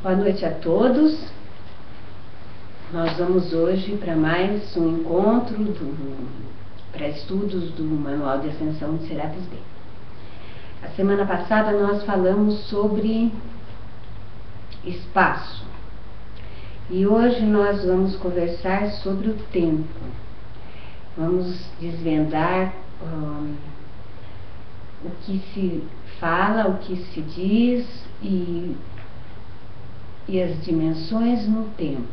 Boa noite a todos. Nós vamos hoje para mais um encontro para estudos do Manual de Ascensão de Serapis Bey. A semana passada nós falamos sobre espaço e hoje nós vamos conversar sobre o tempo. Vamos desvendar o que se fala, o que se diz e as dimensões no tempo,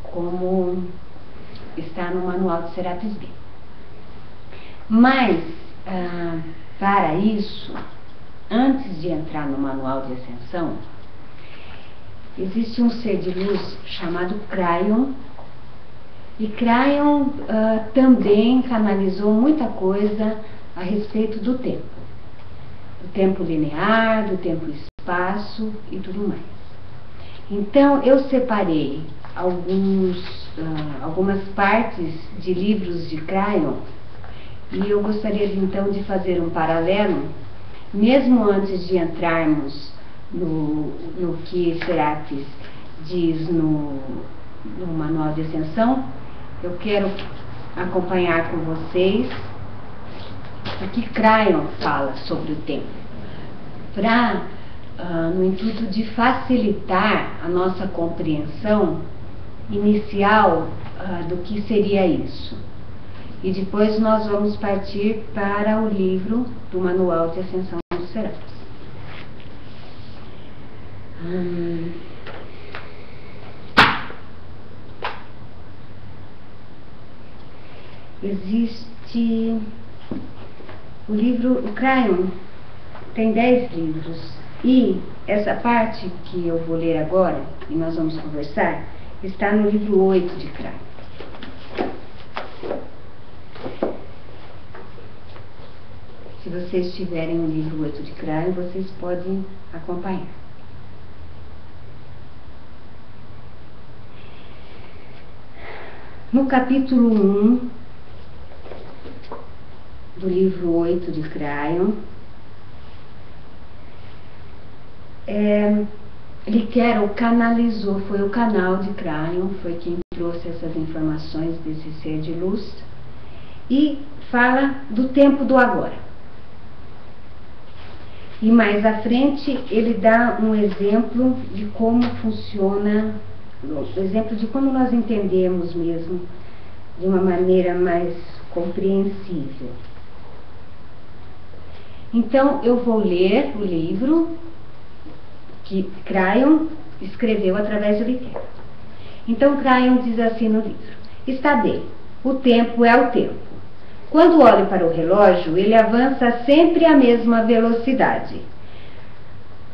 como está no Manual de Serapis Bey. Mas, para isso, antes de entrar no Manual de Ascensão, existe um ser de luz chamado Kryon, e Kryon também canalizou muita coisa a respeito do tempo linear, do tempo e espaço e tudo mais. Então, eu separei algumas partes de livros de Kryon e eu gostaria então de fazer um paralelo, mesmo antes de entrarmos no que Serapis diz no Manual de Ascensão. Eu quero acompanhar com vocês o que Kryon fala sobre o tempo, no intuito de facilitar a nossa compreensão inicial do que seria isso. E depois nós vamos partir para o livro do Manual de Ascensão do Serapis. Existe o Kryon tem 10 livros. E essa parte que eu vou ler agora, e nós vamos conversar, está no livro 8 de Kryon. Se vocês tiverem o livro 8 de Kryon, vocês podem acompanhar. No capítulo 1 do livro 8 de Kryon, Liquero canalizou, foi o canal de Kryon, foi quem trouxe essas informações desse ser de luz, e fala do tempo do agora. E mais à frente ele dá um exemplo de como funciona, exemplo de como nós entendemos mesmo, de uma maneira mais compreensível. Então eu vou ler o livro que Kryon escreveu através do Liquero. Então Kryon diz assim no livro: está bem, o tempo é o tempo. Quando olho para o relógio, ele avança sempre à mesma velocidade.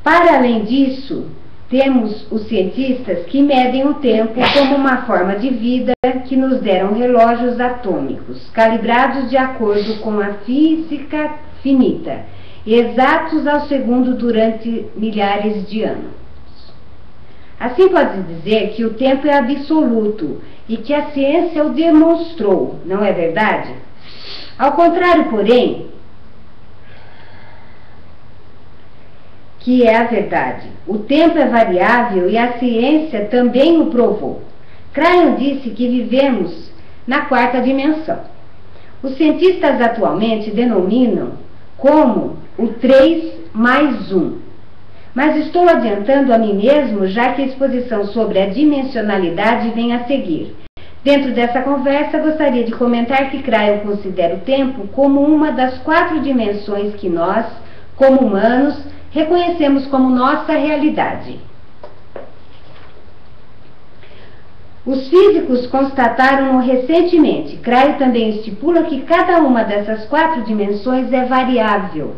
Para além disso, temos os cientistas que medem o tempo como uma forma de vida que nos deram relógios atômicos, calibrados de acordo com a física finita, exatos ao segundo durante milhares de anos. Assim pode dizer que o tempo é absoluto e que a ciência o demonstrou, não é verdade? Ao contrário, porém, que é a verdade, o tempo é variável e a ciência também o provou. Kryon disse que vivemos na quarta dimensão. Os cientistas atualmente denominam como o 3+1. Mas estou adiantando a mim mesmo, já que a exposição sobre a dimensionalidade vem a seguir. Dentro dessa conversa, gostaria de comentar que Kryon considera o tempo como uma das 4 dimensões que nós, como humanos, reconhecemos como nossa realidade. Os físicos constataram-no recentemente. Kryon também estipula que cada uma dessas 4 dimensões é variável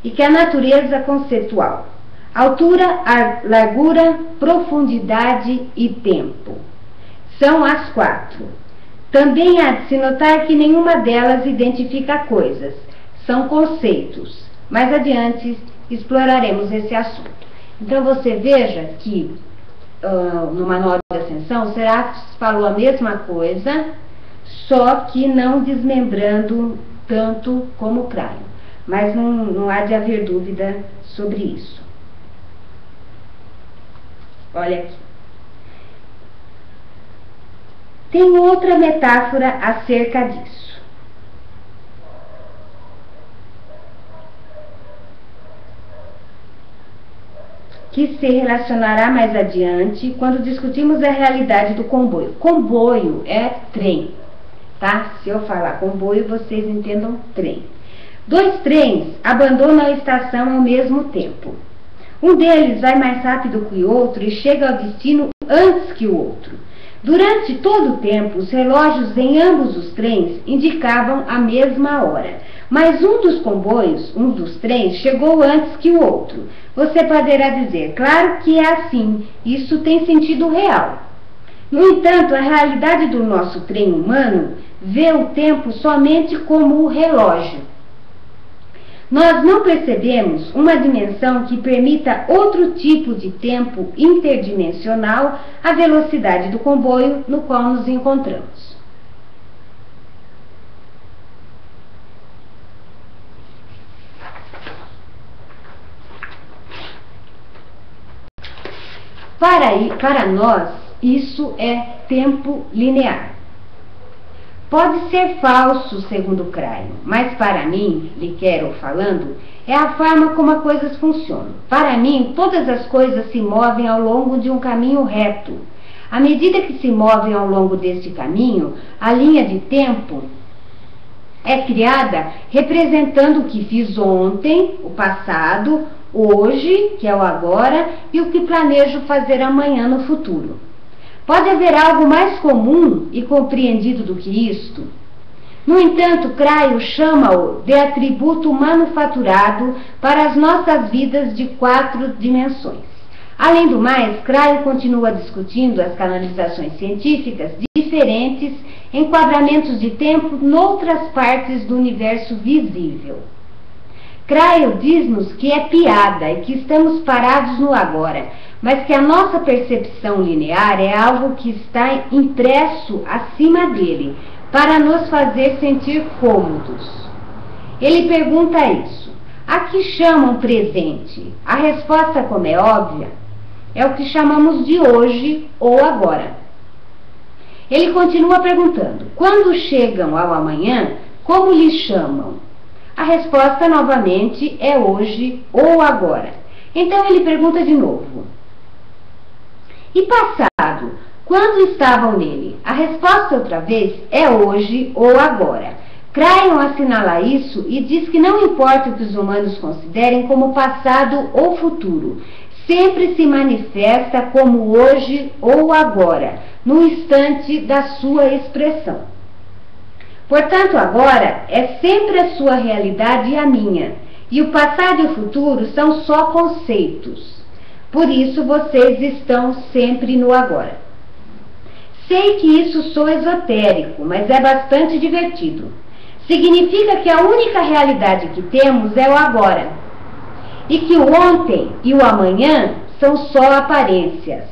e que a natureza conceitual, altura, largura, profundidade e tempo, são as 4. Também há de se notar que nenhuma delas identifica coisas, são conceitos. Mais adiante exploraremos esse assunto. Então você veja que no Manual de Ascensão, Serapis falou a mesma coisa, só que não desmembrando tanto como Kryon. Mas não há de haver dúvida sobre isso. Olha aqui. Tem outra metáfora acerca disso. Que se relacionará mais adiante quando discutimos a realidade do comboio. Comboio é trem, tá? Se eu falar comboio, vocês entendam trem. Dois trens abandonam a estação ao mesmo tempo. Um deles vai mais rápido que o outro e chega ao destino antes que o outro. Durante todo o tempo, os relógios em ambos os trens indicavam a mesma hora. Mas um dos comboios, um dos trens, chegou antes que o outro. Você poderá dizer, claro que é assim, isso tem sentido real. No entanto, a realidade do nosso trem humano vê o tempo somente como o relógio. Nós não percebemos uma dimensão que permita outro tipo de tempo interdimensional à velocidade do comboio no qual nos encontramos. Para nós, isso é tempo linear. Pode ser falso, segundo Cryon, mas para mim, lhe quero falando, é a forma como as coisas funcionam. Para mim, todas as coisas se movem ao longo de um caminho reto. À medida que se movem ao longo deste caminho, a linha de tempo é criada representando o que fiz ontem, o passado, hoje, que é o agora, e o que planejo fazer amanhã no futuro. Pode haver algo mais comum e compreendido do que isto? No entanto, Cryon chama-o de atributo manufaturado para as nossas vidas de 4 dimensões. Além do mais, Cryon continua discutindo as canalizações científicas diferentes enquadramentos de tempo noutras partes do universo visível. Cryon diz-nos que é piada e que estamos parados no agora, mas que a nossa percepção linear é algo que está impresso acima dele, para nos fazer sentir cômodos. Ele pergunta isso: a que chamam presente? A resposta, como é óbvia, é o que chamamos de hoje ou agora. Ele continua perguntando: quando chegam ao amanhã, como lhe chamam? A resposta, novamente, é hoje ou agora. Então ele pergunta de novo: e passado, quando estavam nele? A resposta, outra vez, é hoje ou agora. Cryon assinala isso e diz que não importa o que os humanos considerem como passado ou futuro, sempre se manifesta como hoje ou agora, no instante da sua expressão. Portanto, agora é sempre a sua realidade e a minha, e o passado e o futuro são só conceitos. Por isso, vocês estão sempre no agora. Sei que isso soa esotérico, mas é bastante divertido. Significa que a única realidade que temos é o agora, e que o ontem e o amanhã são só aparências.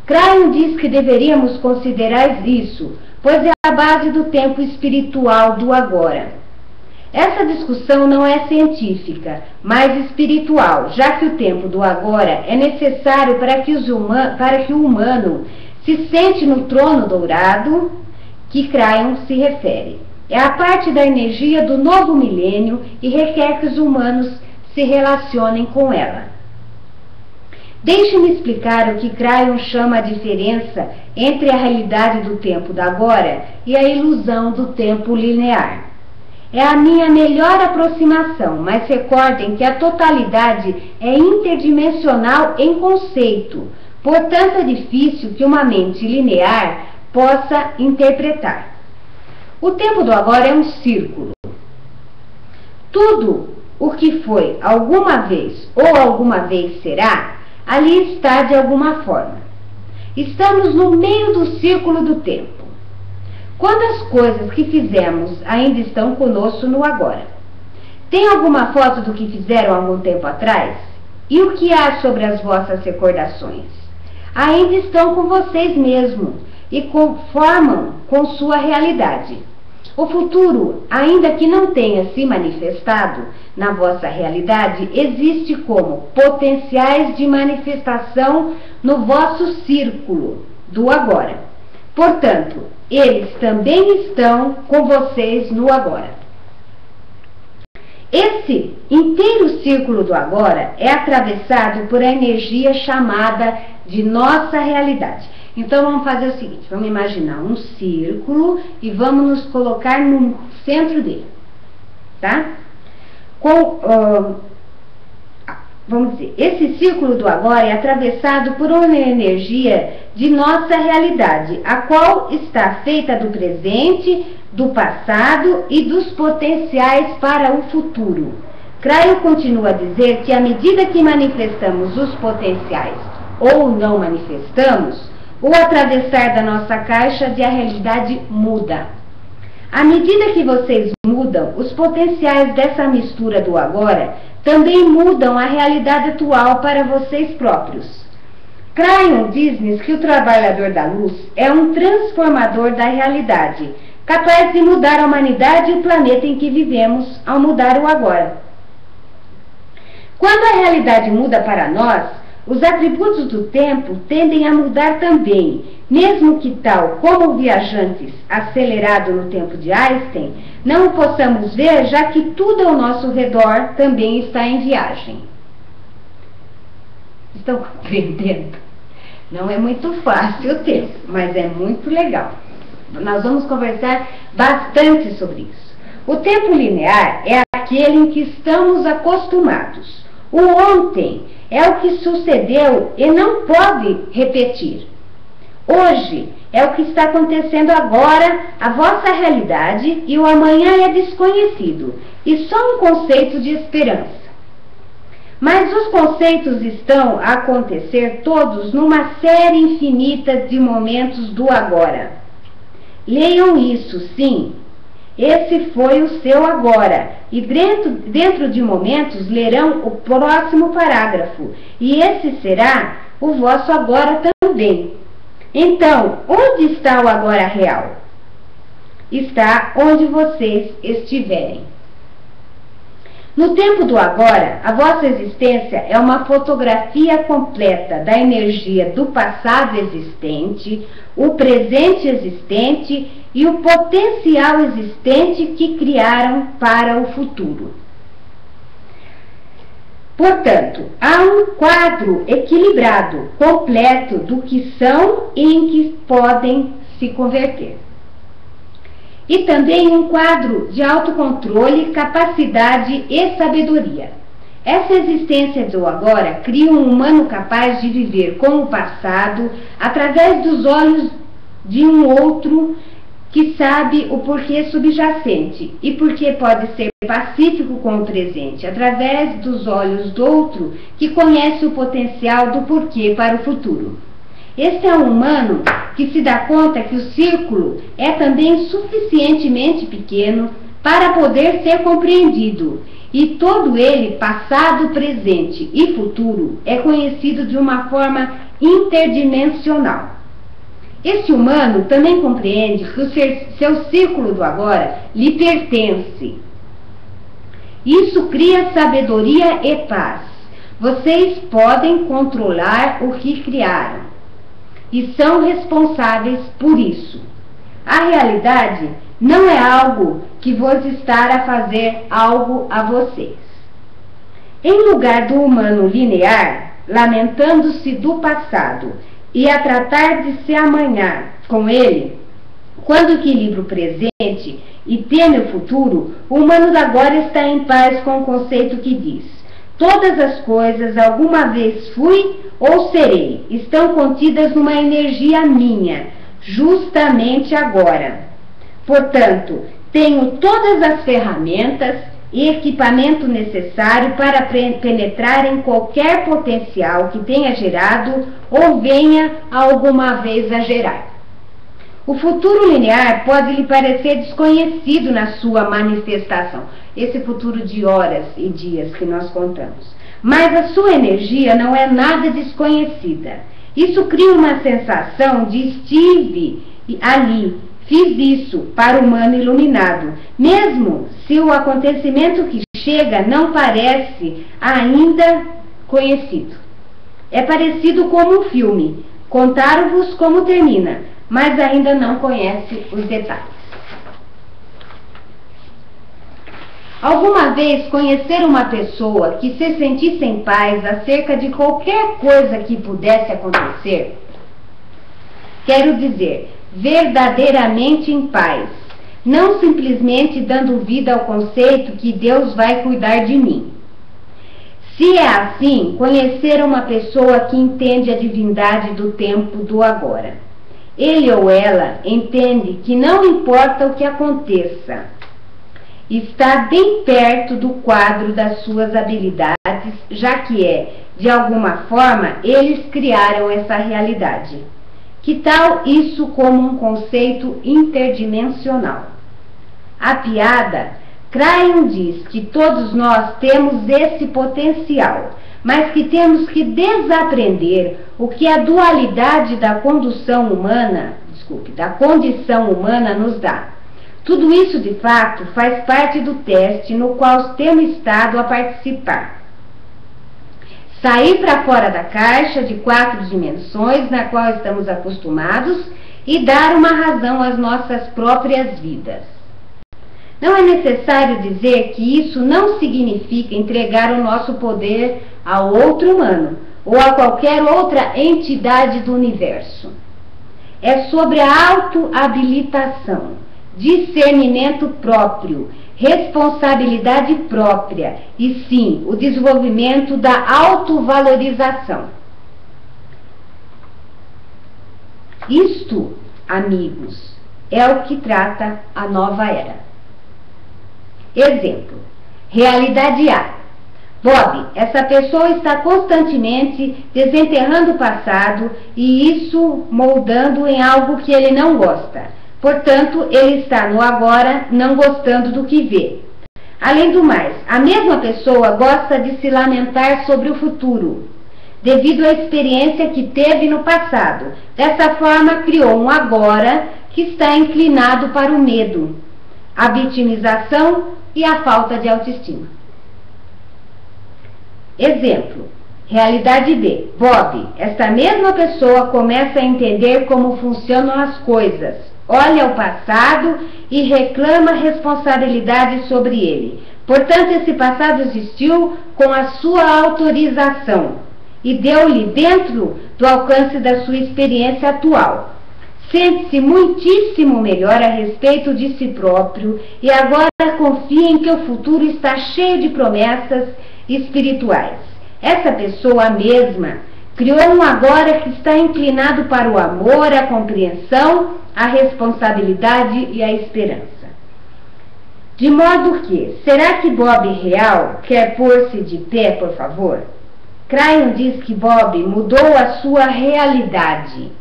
Cryon diz que deveríamos considerar isso, pois é a base do tempo espiritual do agora. Essa discussão não é científica, mas espiritual, já que o tempo do agora é necessário para que o humano se sente no trono dourado que Cryon se refere. É a parte da energia do novo milênio e requer que os humanos se relacionem com ela. Deixe-me explicar o que Cryon chama a diferença entre a realidade do tempo do agora e a ilusão do tempo linear. É a minha melhor aproximação, mas recordem que a totalidade é interdimensional em conceito, portanto é difícil que uma mente linear possa interpretar. O tempo do agora é um círculo. Tudo o que foi alguma vez ou alguma vez será, ali está de alguma forma. Estamos no meio do círculo do tempo. Quando as coisas que fizemos ainda estão conosco no agora. Tem alguma foto do que fizeram há algum tempo atrás? E o que há sobre as vossas recordações? Ainda estão com vocês mesmos e formam com sua realidade. O futuro, ainda que não tenha se manifestado na vossa realidade, existe como potenciais de manifestação no vosso círculo do agora. Portanto, eles também estão com vocês no agora. Esse inteiro círculo do agora é atravessado por a energia chamada de nossa realidade. Então vamos fazer o seguinte, vamos imaginar um círculo e vamos nos colocar no centro dele, tá? Vamos dizer, esse círculo do agora é atravessado por uma energia de nossa realidade, a qual está feita do presente, do passado e dos potenciais para o futuro. Cryo continua a dizer que à medida que manifestamos os potenciais ou não manifestamos, o atravessar da nossa caixa de a realidade muda. À medida que vocês mudam, os potenciais dessa mistura do agora também mudam a realidade atual para vocês próprios. Cryon diz-nos que o trabalhador da luz é um transformador da realidade, capaz de mudar a humanidade e o planeta em que vivemos ao mudar o agora. Quando a realidade muda para nós, os atributos do tempo tendem a mudar também, mesmo que tal como o viajante acelerado no tempo de Einstein, não o possamos ver, já que tudo ao nosso redor também está em viagem. Estão compreendendo? Não é muito fácil o tempo, mas é muito legal. Nós vamos conversar bastante sobre isso. O tempo linear é aquele em que estamos acostumados. O ontem é o que sucedeu e não pode repetir. Hoje é o que está acontecendo agora, a vossa realidade, e o amanhã é desconhecido, e só um conceito de esperança. Mas os conceitos estão a acontecer todos numa série infinita de momentos do agora. Leiam isso, sim. Esse foi o seu agora, e dentro de momentos lerão o próximo parágrafo, e esse será o vosso agora também. Então, onde está o agora real? Está onde vocês estiverem. No tempo do agora, a vossa existência é uma fotografia completa da energia do passado existente, o presente existente e o potencial existente que criaram para o futuro. Portanto, há um quadro equilibrado, completo do que são e em que podem se converter. E também um quadro de autocontrole, capacidade e sabedoria. Essa existência do agora cria um humano capaz de viver com o passado através dos olhos de um outro que sabe o porquê subjacente e porque pode ser pacífico com o presente, através dos olhos do outro que conhece o potencial do porquê para o futuro. Este é um humano que se dá conta que o círculo é também suficientemente pequeno para poder ser compreendido, e todo ele, passado, presente e futuro, é conhecido de uma forma interdimensional. Este humano também compreende que o seu círculo do agora lhe pertence. Isso cria sabedoria e paz. Vocês podem controlar o que criaram e são responsáveis por isso. A realidade não é algo que vos estar a fazer algo a vocês. Em lugar do humano linear, lamentando-se do passado e a tratar de se amanhar com ele, quando equilibra o presente e teme o futuro, o humano agora está em paz com o conceito que diz: todas as coisas alguma vez fui ou serei, estão contidas numa energia minha, justamente agora. Portanto, tenho todas as ferramentas e equipamento necessário para penetrar em qualquer potencial que tenha gerado ou venha alguma vez a gerar. O futuro linear pode lhe parecer desconhecido na sua manifestação, esse futuro de horas e dias que nós contamos. Mas a sua energia não é nada desconhecida. Isso cria uma sensação de estive ali, Fiz isso para o humano iluminado, mesmo se o acontecimento que chega não parece ainda conhecido. É parecido como um filme. Contaram-vos como termina, mas ainda não conhece os detalhes. Alguma vez conhecer uma pessoa que se sentisse em paz acerca de qualquer coisa que pudesse acontecer? Quero dizer, verdadeiramente em paz, não simplesmente dando vida ao conceito que Deus vai cuidar de mim. Se é assim, conhecer uma pessoa que entende a divindade do tempo do agora. Ele ou ela entende que não importa o que aconteça, está bem perto do quadro das suas habilidades, já que de alguma forma, eles criaram essa realidade. Que tal isso como um conceito interdimensional? A piada, Cryon diz que todos nós temos esse potencial, mas que temos que desaprender o que a dualidade da condição humana nos dá. Tudo isso, de fato, faz parte do teste no qual temos estado a participar. Sair para fora da caixa de 4 dimensões na qual estamos acostumados e dar uma razão às nossas próprias vidas. Não é necessário dizer que isso não significa entregar o nosso poder a outro humano ou a qualquer outra entidade do universo. É sobre a autohabilitação, discernimento próprio, responsabilidade própria e, sim, o desenvolvimento da autovalorização. Isto, amigos, é o que trata a nova era. Exemplo, realidade A. Bob, essa pessoa está constantemente desenterrando o passado e isso moldando em algo que ele não gosta. Portanto, ele está no agora, não gostando do que vê. Além do mais, a mesma pessoa gosta de se lamentar sobre o futuro, devido à experiência que teve no passado. Dessa forma, criou um agora que está inclinado para o medo, a vitimização e a falta de autoestima. Exemplo, realidade B. Bob, esta mesma pessoa começa a entender como funcionam as coisas, olha o passado e reclama responsabilidade sobre ele. Portanto, esse passado existiu com a sua autorização e deu-lhe dentro do alcance da sua experiência atual. Sente-se muitíssimo melhor a respeito de si próprio e agora confia em que o futuro está cheio de promessas espirituais. Essa pessoa mesma criou um agora que está inclinado para o amor, a compreensão, a responsabilidade e a esperança. De modo que, será que Bob real quer pôr-se de pé, por favor? Cryon diz que Bob mudou a sua realidade.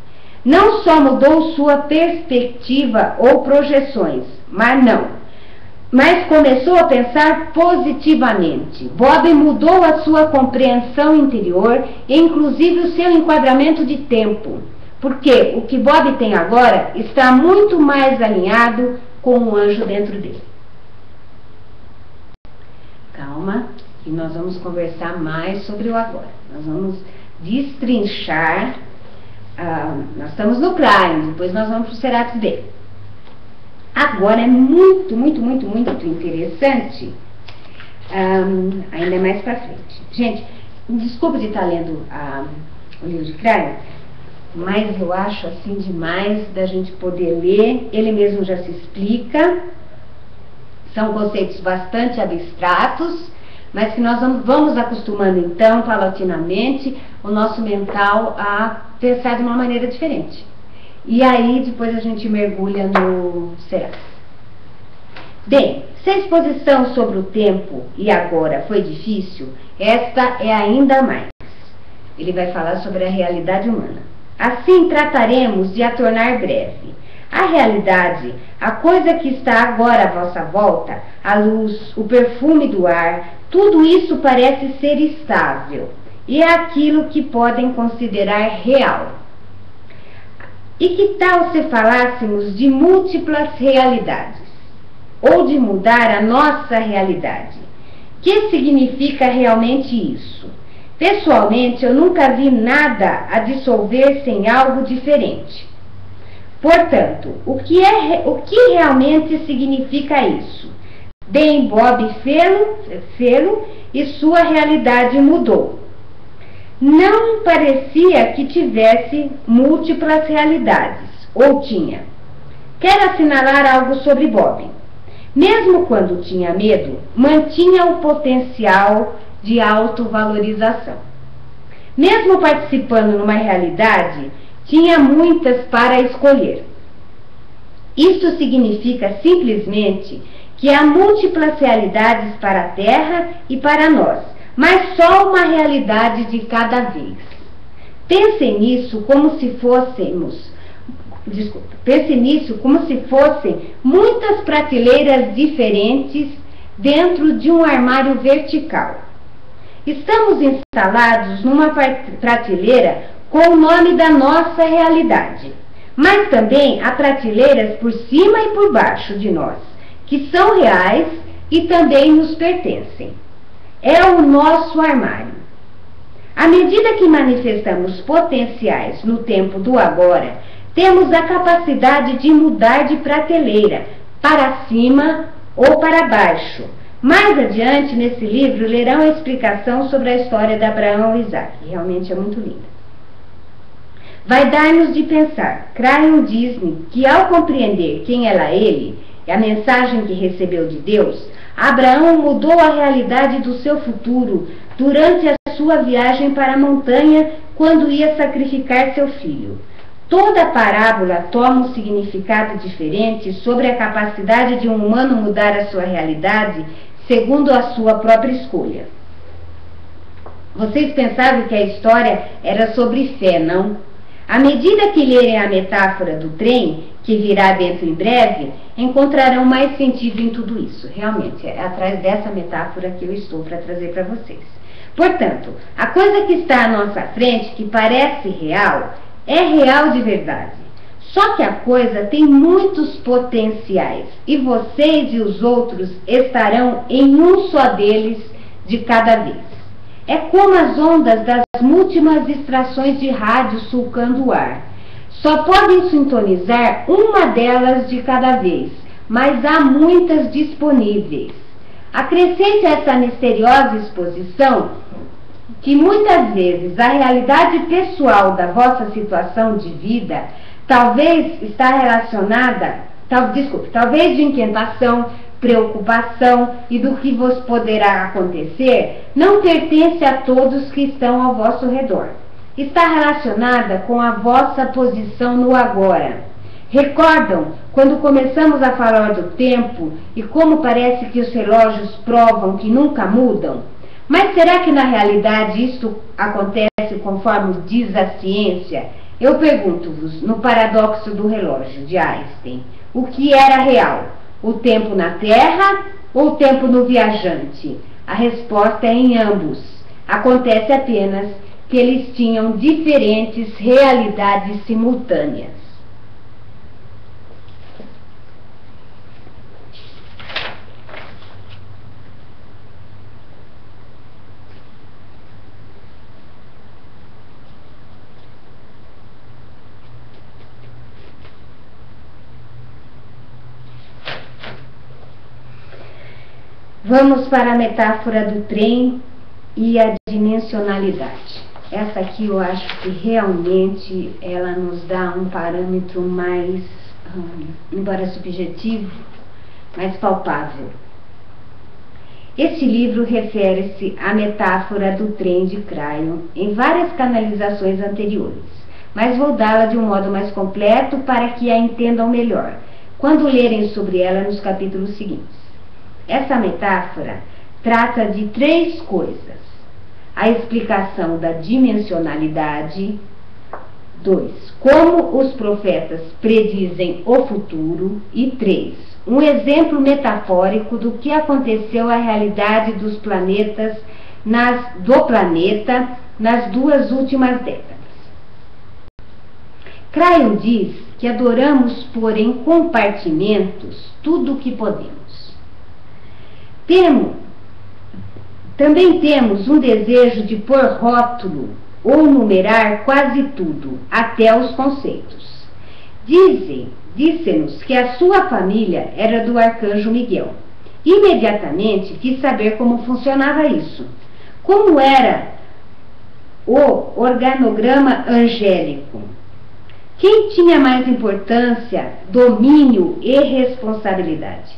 Não só mudou sua perspectiva ou projeções, mas começou a pensar positivamente. Bob mudou a sua compreensão interior e inclusive o seu enquadramento de tempo, porque o que Bob tem agora está muito mais alinhado com o anjo dentro dele. Calma, que nós vamos conversar mais sobre o agora. Nós vamos destrinchar. Nós estamos no Cryon, depois nós vamos para o Seraphis B. Agora é muito interessante, ainda mais para frente. Gente, desculpa de estar lendo o livro de Cryon, mas eu acho assim demais da gente poder ler. Ele mesmo já se explica. São conceitos bastante abstratos, mas que nós vamos acostumando então, paulatinamente, o nosso mental a pensar de uma maneira diferente. E aí, depois a gente mergulha no Seraphis. Bem, se a exposição sobre o tempo e agora foi difícil, esta é ainda mais. Ele vai falar sobre a realidade humana. Assim, trataremos de a tornar breve. A realidade, a coisa que está agora à vossa volta, a luz, o perfume do ar, tudo isso parece ser estável. E é aquilo que podem considerar real. E que tal se falássemos de múltiplas realidades? Ou de mudar a nossa realidade? Que significa realmente isso? Pessoalmente, eu nunca vi nada a dissolver-se em algo diferente. Portanto, o que realmente significa isso? Bem, Bob fê-lo e sua realidade mudou. Não parecia que tivesse múltiplas realidades, ou tinha. Quero assinalar algo sobre Bob. Mesmo quando tinha medo, mantinha o potencial de autovalorização. Mesmo participando numa realidade, tinha muitas para escolher. Isso significa simplesmente que há múltiplas realidades para a Terra e para nós, mas só uma realidade de cada vez. Pense nisso como se fossem muitas prateleiras diferentes dentro de um armário vertical. Estamos instalados numa prateleira com o nome da nossa realidade, mas também há prateleiras por cima e por baixo de nós, que são reais e também nos pertencem. É o nosso armário. À medida que manifestamos potenciais no tempo do agora, temos a capacidade de mudar de prateleira para cima ou para baixo. Mais adiante, nesse livro, lerão a explicação sobre a história de Abraão e Isaac. Realmente é muito linda. Vai dar-nos de pensar. Crayon diz-me que, ao compreender quem era ele e a mensagem que recebeu de Deus, Abraão mudou a realidade do seu futuro durante a sua viagem para a montanha quando ia sacrificar seu filho. Toda a parábola toma um significado diferente sobre a capacidade de um humano mudar a sua realidade segundo a sua própria escolha. Vocês pensavam que a história era sobre fé, não? À medida que lerem a metáfora do trem, que virá dentro em breve, encontrarão mais sentido em tudo isso. Realmente, é atrás dessa metáfora que eu estou para trazer para vocês. Portanto, a coisa que está à nossa frente, que parece real, é real de verdade. Só que a coisa tem muitos potenciais, e vocês e os outros estarão em um só deles de cada vez. É como as ondas das múltiplas extrações de rádio sulcando o ar. Só podem sintonizar uma delas de cada vez, mas há muitas disponíveis. Acrescente a essa misteriosa exposição que muitas vezes a realidade pessoal da vossa situação de vida talvez está relacionada, talvez de inquietação, preocupação e do que vos poderá acontecer, não pertence a todos que estão ao vosso redor. Está relacionada com a vossa posição no agora. Recordam quando começamos a falar do tempo e como parece que os relógios provam que nunca mudam? Mas será que na realidade isto acontece conforme diz a ciência? Eu pergunto-vos, no paradoxo do relógio de Einstein, o que era real? O tempo na Terra ou o tempo no viajante? A resposta é em ambos. Acontece apenas que eles tinham diferentes realidades simultâneas. Vamos para a metáfora do trem e a dimensionalidade. Essa aqui eu acho que realmente ela nos dá um parâmetro mais, embora subjetivo, mais palpável. Esse livro refere-se à metáfora do trem de Crayon em várias canalizações anteriores, mas vou dá-la de um modo mais completo para que a entendam melhor, quando lerem sobre ela nos capítulos seguintes. Essa metáfora trata de três coisas: a explicação da dimensionalidade, 2, como os profetas predizem o futuro, e 3, um exemplo metafórico do que aconteceu à realidade dos planetas do planeta nas 2 últimas décadas. Crayon diz que adoramos pôr em compartimentos tudo o que podemos. Também temos um desejo de pôr rótulo ou numerar quase tudo, até os conceitos. Disse-nos que a sua família era do Arcanjo Miguel. Imediatamente quis saber como funcionava isso. Como era o organograma angélico? Quem tinha mais importância, domínio e responsabilidade?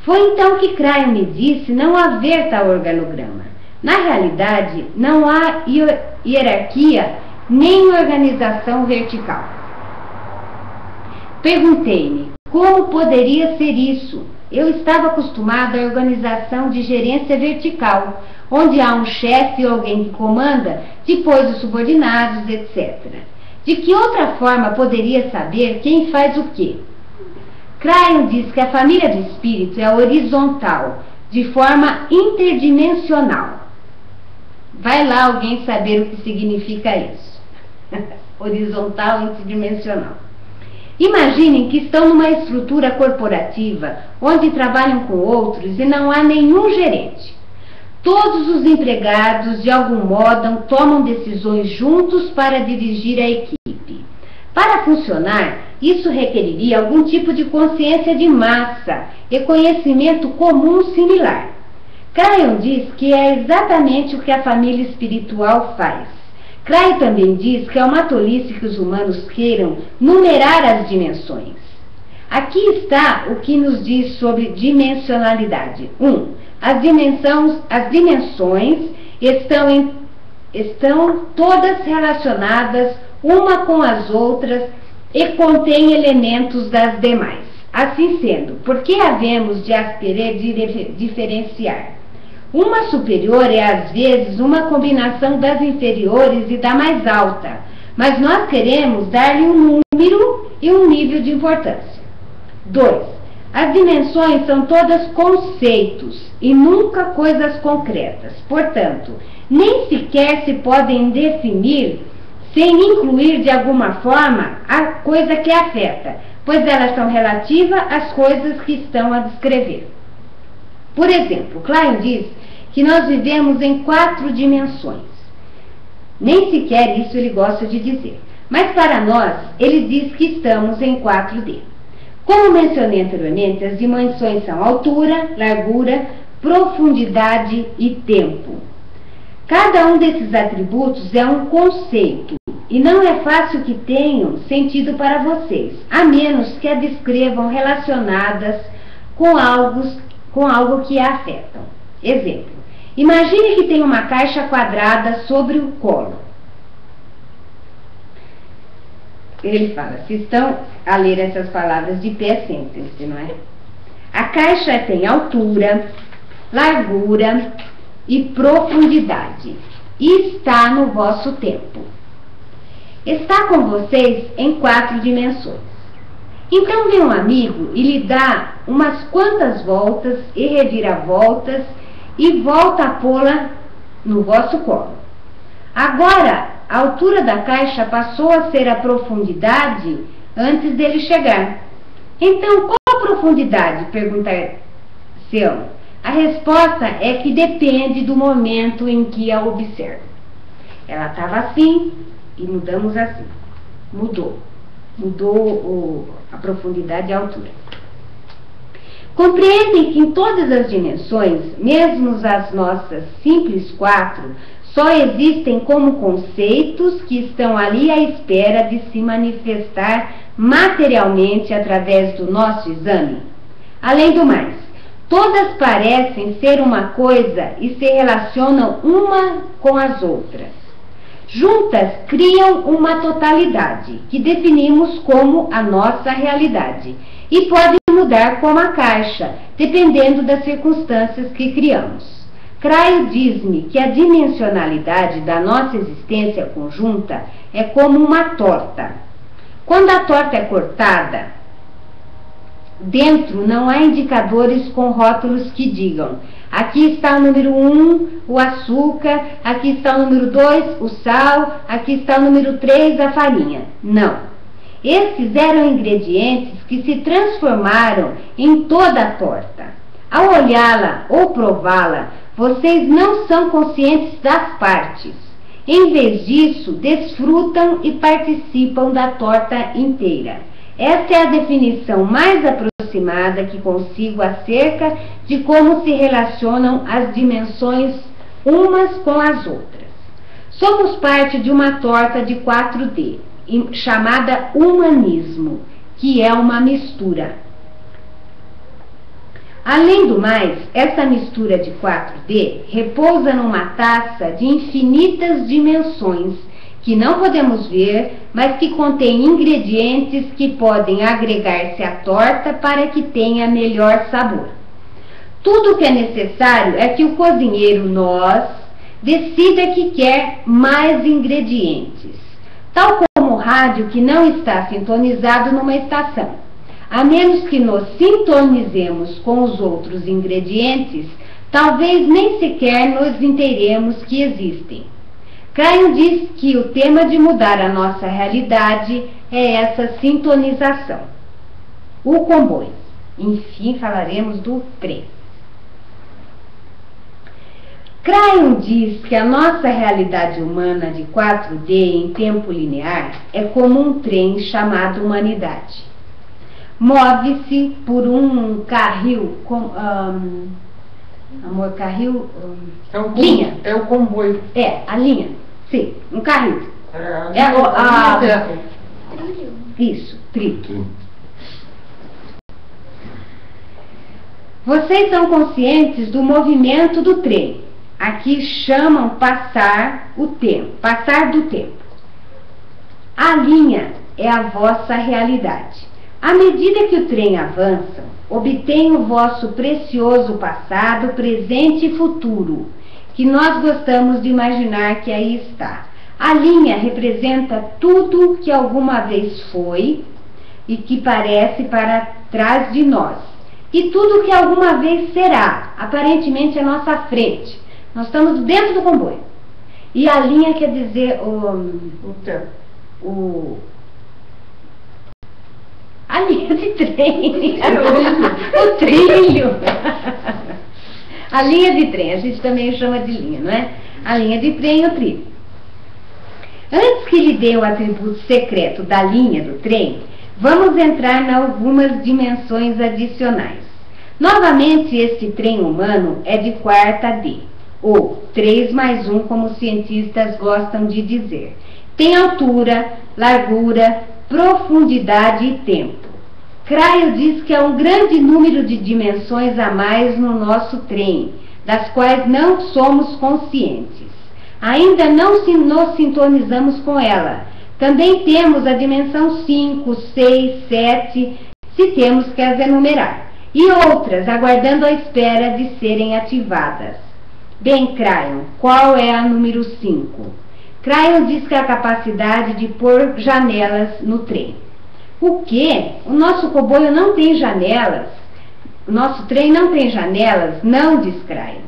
Foi então que Crayon me disse não haver tal organograma. Na realidade, não há hierarquia nem organização vertical. Perguntei-me, como poderia ser isso? Eu estava acostumado à organização de gerência vertical, onde há um chefe ou alguém que comanda, depois os subordinados, etc. De que outra forma poderia saber quem faz o quê? Crayon diz que a família de espírito é horizontal, de forma interdimensional. Vai lá alguém saber o que significa isso. Horizontal, interdimensional. Imaginem que estão numa estrutura corporativa, onde trabalham com outros e não há nenhum gerente. Todos os empregados, de algum modo, tomam decisões juntos para dirigir a equipe. Para funcionar, isso requeriria algum tipo de consciência de massa e conhecimento comum similar. Crayon diz que é exatamente o que a família espiritual faz. Crayon também diz que é uma tolice que os humanos queiram numerar as dimensões. Aqui está o que nos diz sobre dimensionalidade. 1. As dimensões estão todas relacionadas uma com as outras e contêm elementos das demais. Assim sendo, por que havemos de querer diferenciar? Uma superior é às vezes uma combinação das inferiores e da mais alta, mas nós queremos dar-lhe um número e um nível de importância. 2. As dimensões são todas conceitos e nunca coisas concretas. Portanto, nem sequer se podem definir sem incluir de alguma forma a coisa que afeta, pois elas são relativas às coisas que estão a descrever. Por exemplo, Crayon diz que nós vivemos em 4 dimensões. Nem sequer isso ele gosta de dizer. Mas para nós, ele diz que estamos em 4D. Como mencionei anteriormente, as dimensões são altura, largura, profundidade e tempo. Cada um desses atributos é um conceito e não é fácil que tenham sentido para vocês, a menos que a descrevam relacionadas com algo que a afetam. Exemplo, imagine que tem uma caixa quadrada sobre o colo. Ele fala, se estão a ler essas palavras de pé, sentem-se, não é? A caixa tem altura, largura e profundidade. E está no vosso tempo. Está com vocês em 4 dimensões. Então vem um amigo e lhe dá umas quantas voltas e reviravoltas e volta a pô-la no vosso colo. Agora, a altura da caixa passou a ser a profundidade antes dele chegar. Então, qual a profundidade? Perguntar-se-ão. A resposta é que depende do momento em que a observa. Ela estava assim e mudamos assim. Mudou a profundidade e a altura. Compreendem que em todas as dimensões, mesmo as nossas simples 4, só existem como conceitos que estão ali à espera de se manifestar materialmente através do nosso exame? Além do mais, todas parecem ser uma coisa e se relacionam uma com as outras. Juntas criam uma totalidade, que definimos como a nossa realidade, e pode mudar como a caixa, dependendo das circunstâncias que criamos. Crayon diz-me que a dimensionalidade da nossa existência conjunta é como uma torta. Quando a torta é cortada, dentro não há indicadores com rótulos que digam: aqui está o número 1, o açúcar, aqui está o número 2, o sal, aqui está o número 3, a farinha. Não. Esses eram ingredientes que se transformaram em toda a torta. Ao olhá-la ou prová-la, vocês não são conscientes das partes. Em vez disso, desfrutam e participam da torta inteira. Esta é a definição mais aproximada que consigo acerca de como se relacionam as dimensões umas com as outras. Somos parte de uma torta de 4D, chamada humanismo, que é uma mistura. Além do mais, essa mistura de 4D repousa numa taça de infinitas dimensões que não podemos ver, mas que contém ingredientes que podem agregar-se à torta para que tenha melhor sabor. Tudo o que é necessário é que o cozinheiro, nós, decida que quer mais ingredientes, tal como o rádio que não está sintonizado numa estação. A menos que nos sintonizemos com os outros ingredientes, talvez nem sequer nos inteiremos que existem. Crayon diz que o tema de mudar a nossa realidade é essa sintonização. O comboio. Enfim, falaremos do trem. Crayon diz que a nossa realidade humana de 4D em tempo linear é como um trem chamado humanidade. Move-se por um carril, linha. É o comboio. É, a linha, sim, um carril. Isso, trilho. Vocês são conscientes do movimento do trem. Aqui chamam passar o tempo, passar do tempo. A linha é a vossa realidade. À medida que o trem avança, obtém o vosso precioso passado, presente e futuro, que nós gostamos de imaginar que aí está. A linha representa tudo que alguma vez foi e que parece para trás de nós, e tudo que alguma vez será, aparentemente à nossa frente. Nós estamos dentro do comboio. E a linha quer dizer a linha de trem. O trilho. A linha de trem, a gente também chama de linha, não é? A linha de trem e o trilho. Antes que lhe dê o atributo secreto da linha do trem, vamos entrar em algumas dimensões adicionais. Novamente, este trem humano é de 4D, ou 3+1, como os cientistas gostam de dizer. Tem altura, largura, profundidade e tempo. Crayon diz que há um grande número de dimensões a mais no nosso trem, das quais não somos conscientes. Ainda não nos sintonizamos com ela. Também temos a dimensão 5, 6, 7, se temos que as enumerar, e outras aguardando a espera de serem ativadas. Bem, Crayon, qual é a número 5? Crayon diz que é a capacidade de pôr janelas no trem. O quê? O nosso comboio não tem janelas? O nosso trem não tem janelas? Não, diz Crayon.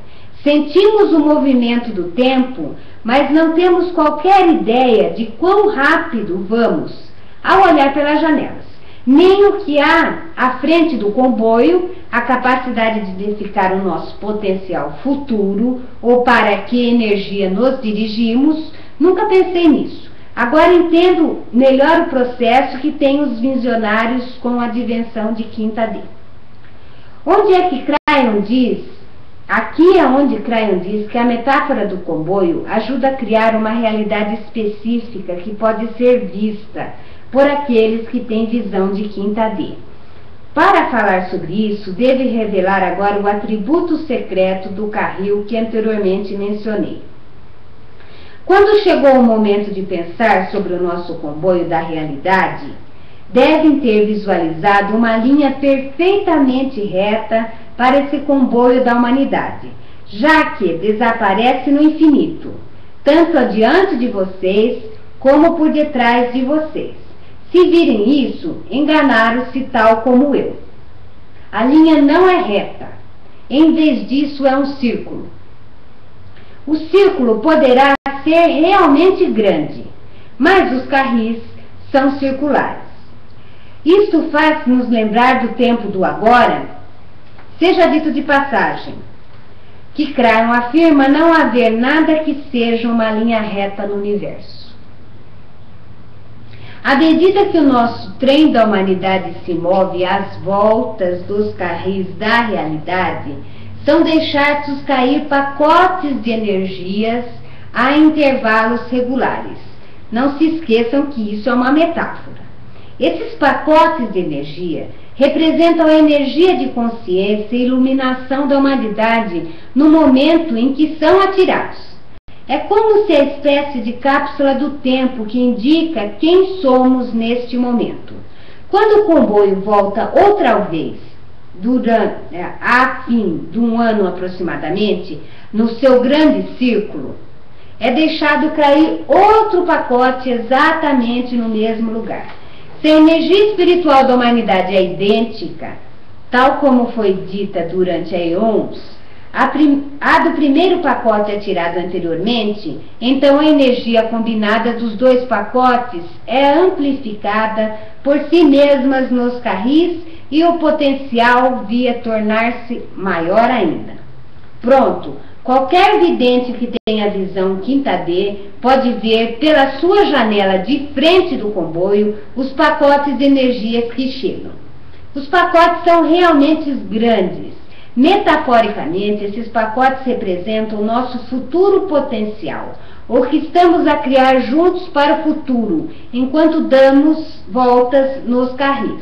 Sentimos o movimento do tempo, mas não temos qualquer ideia de quão rápido vamos ao olhar pelas janelas. Nem o que há à frente do comboio, a capacidade de identificar o nosso potencial futuro ou para que energia nos dirigimos. Nunca pensei nisso. Agora entendo melhor o processo que tem os visionários com a dimensão de 5D. Onde é que Crayon diz? Aqui é onde Crayon diz que a metáfora do comboio ajuda a criar uma realidade específica que pode ser vista por aqueles que têm visão de 5D. Para falar sobre isso, deve revelar agora o atributo secreto do carril que anteriormente mencionei. Quando chegou o momento de pensar sobre o nosso comboio da realidade, devem ter visualizado uma linha perfeitamente reta para esse comboio da humanidade, já que desaparece no infinito, tanto adiante de vocês como por detrás de vocês. Se virem isso, enganaram-se tal como eu. A linha não é reta, em vez disso é um círculo. O círculo poderá ser realmente grande, mas os carris são circulares. Isto faz nos lembrar do tempo do agora. Seja dito de passagem, que Crayon afirma não haver nada que seja uma linha reta no universo. À medida que o nosso trem da humanidade se move às voltas dos carris da realidade, são deixados cair pacotes de energias a intervalos regulares. Não se esqueçam que isso é uma metáfora. Esses pacotes de energia representam a energia de consciência e iluminação da humanidade no momento em que são atirados. É como se a espécie de cápsula do tempo que indica quem somos neste momento. Quando o comboio volta outra vez, a fim de um ano aproximadamente, no seu grande círculo, é deixado cair outro pacote exatamente no mesmo lugar. Se a energia espiritual da humanidade é idêntica, tal como foi dita durante a eons, a do primeiro pacote atirado anteriormente, então a energia combinada dos dois pacotes é amplificada por si mesmas nos carris e o potencial via tornar-se maior ainda. Pronto, qualquer vidente que tenha visão quinta D pode ver pela sua janela de frente do comboio os pacotes de energias que chegam. Os pacotes são realmente grandes. Metaforicamente, esses pacotes representam o nosso futuro potencial, o que estamos a criar juntos para o futuro, enquanto damos voltas nos carris.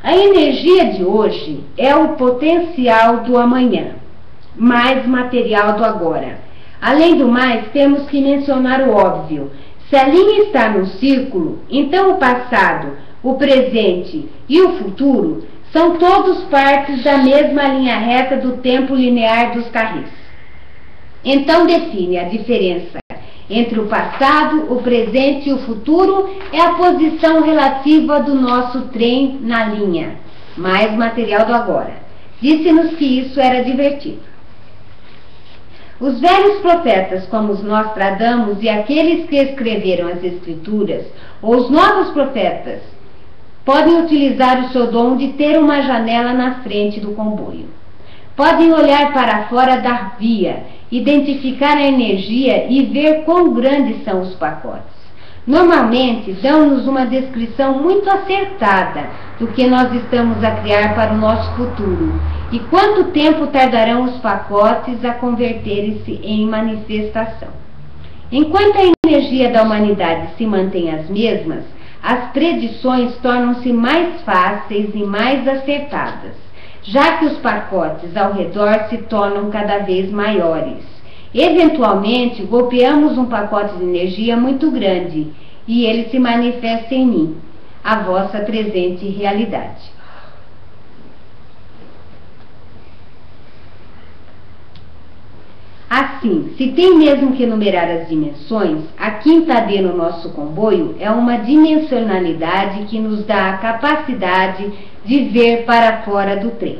A energia de hoje é o potencial do amanhã, mais material do agora. Além do mais, temos que mencionar o óbvio. Se a linha está no círculo, então o passado, o presente e o futuro são todos partes da mesma linha reta do tempo linear dos carris. Então define a diferença entre o passado, o presente e o futuro é a posição relativa do nosso trem na linha, mais material do agora. Disse-nos que isso era divertido. Os velhos profetas, como os Nostradamus e aqueles que escreveram as escrituras, ou os novos profetas, podem utilizar o seu dom de ter uma janela na frente do comboio. Podem olhar para fora da via, identificar a energia e ver quão grandes são os pacotes. Normalmente, dão-nos uma descrição muito acertada do que nós estamos a criar para o nosso futuro e quanto tempo tardarão os pacotes a converterem-se em manifestação. Enquanto a energia da humanidade se mantém as mesmas, as predições tornam-se mais fáceis e mais acertadas, já que os pacotes ao redor se tornam cada vez maiores. Eventualmente, golpeamos um pacote de energia muito grande e ele se manifesta em mim, a vossa presente realidade. Assim, se tem mesmo que enumerar as dimensões, a quinta D no nosso comboio é uma dimensionalidade que nos dá a capacidade de ver para fora do trem.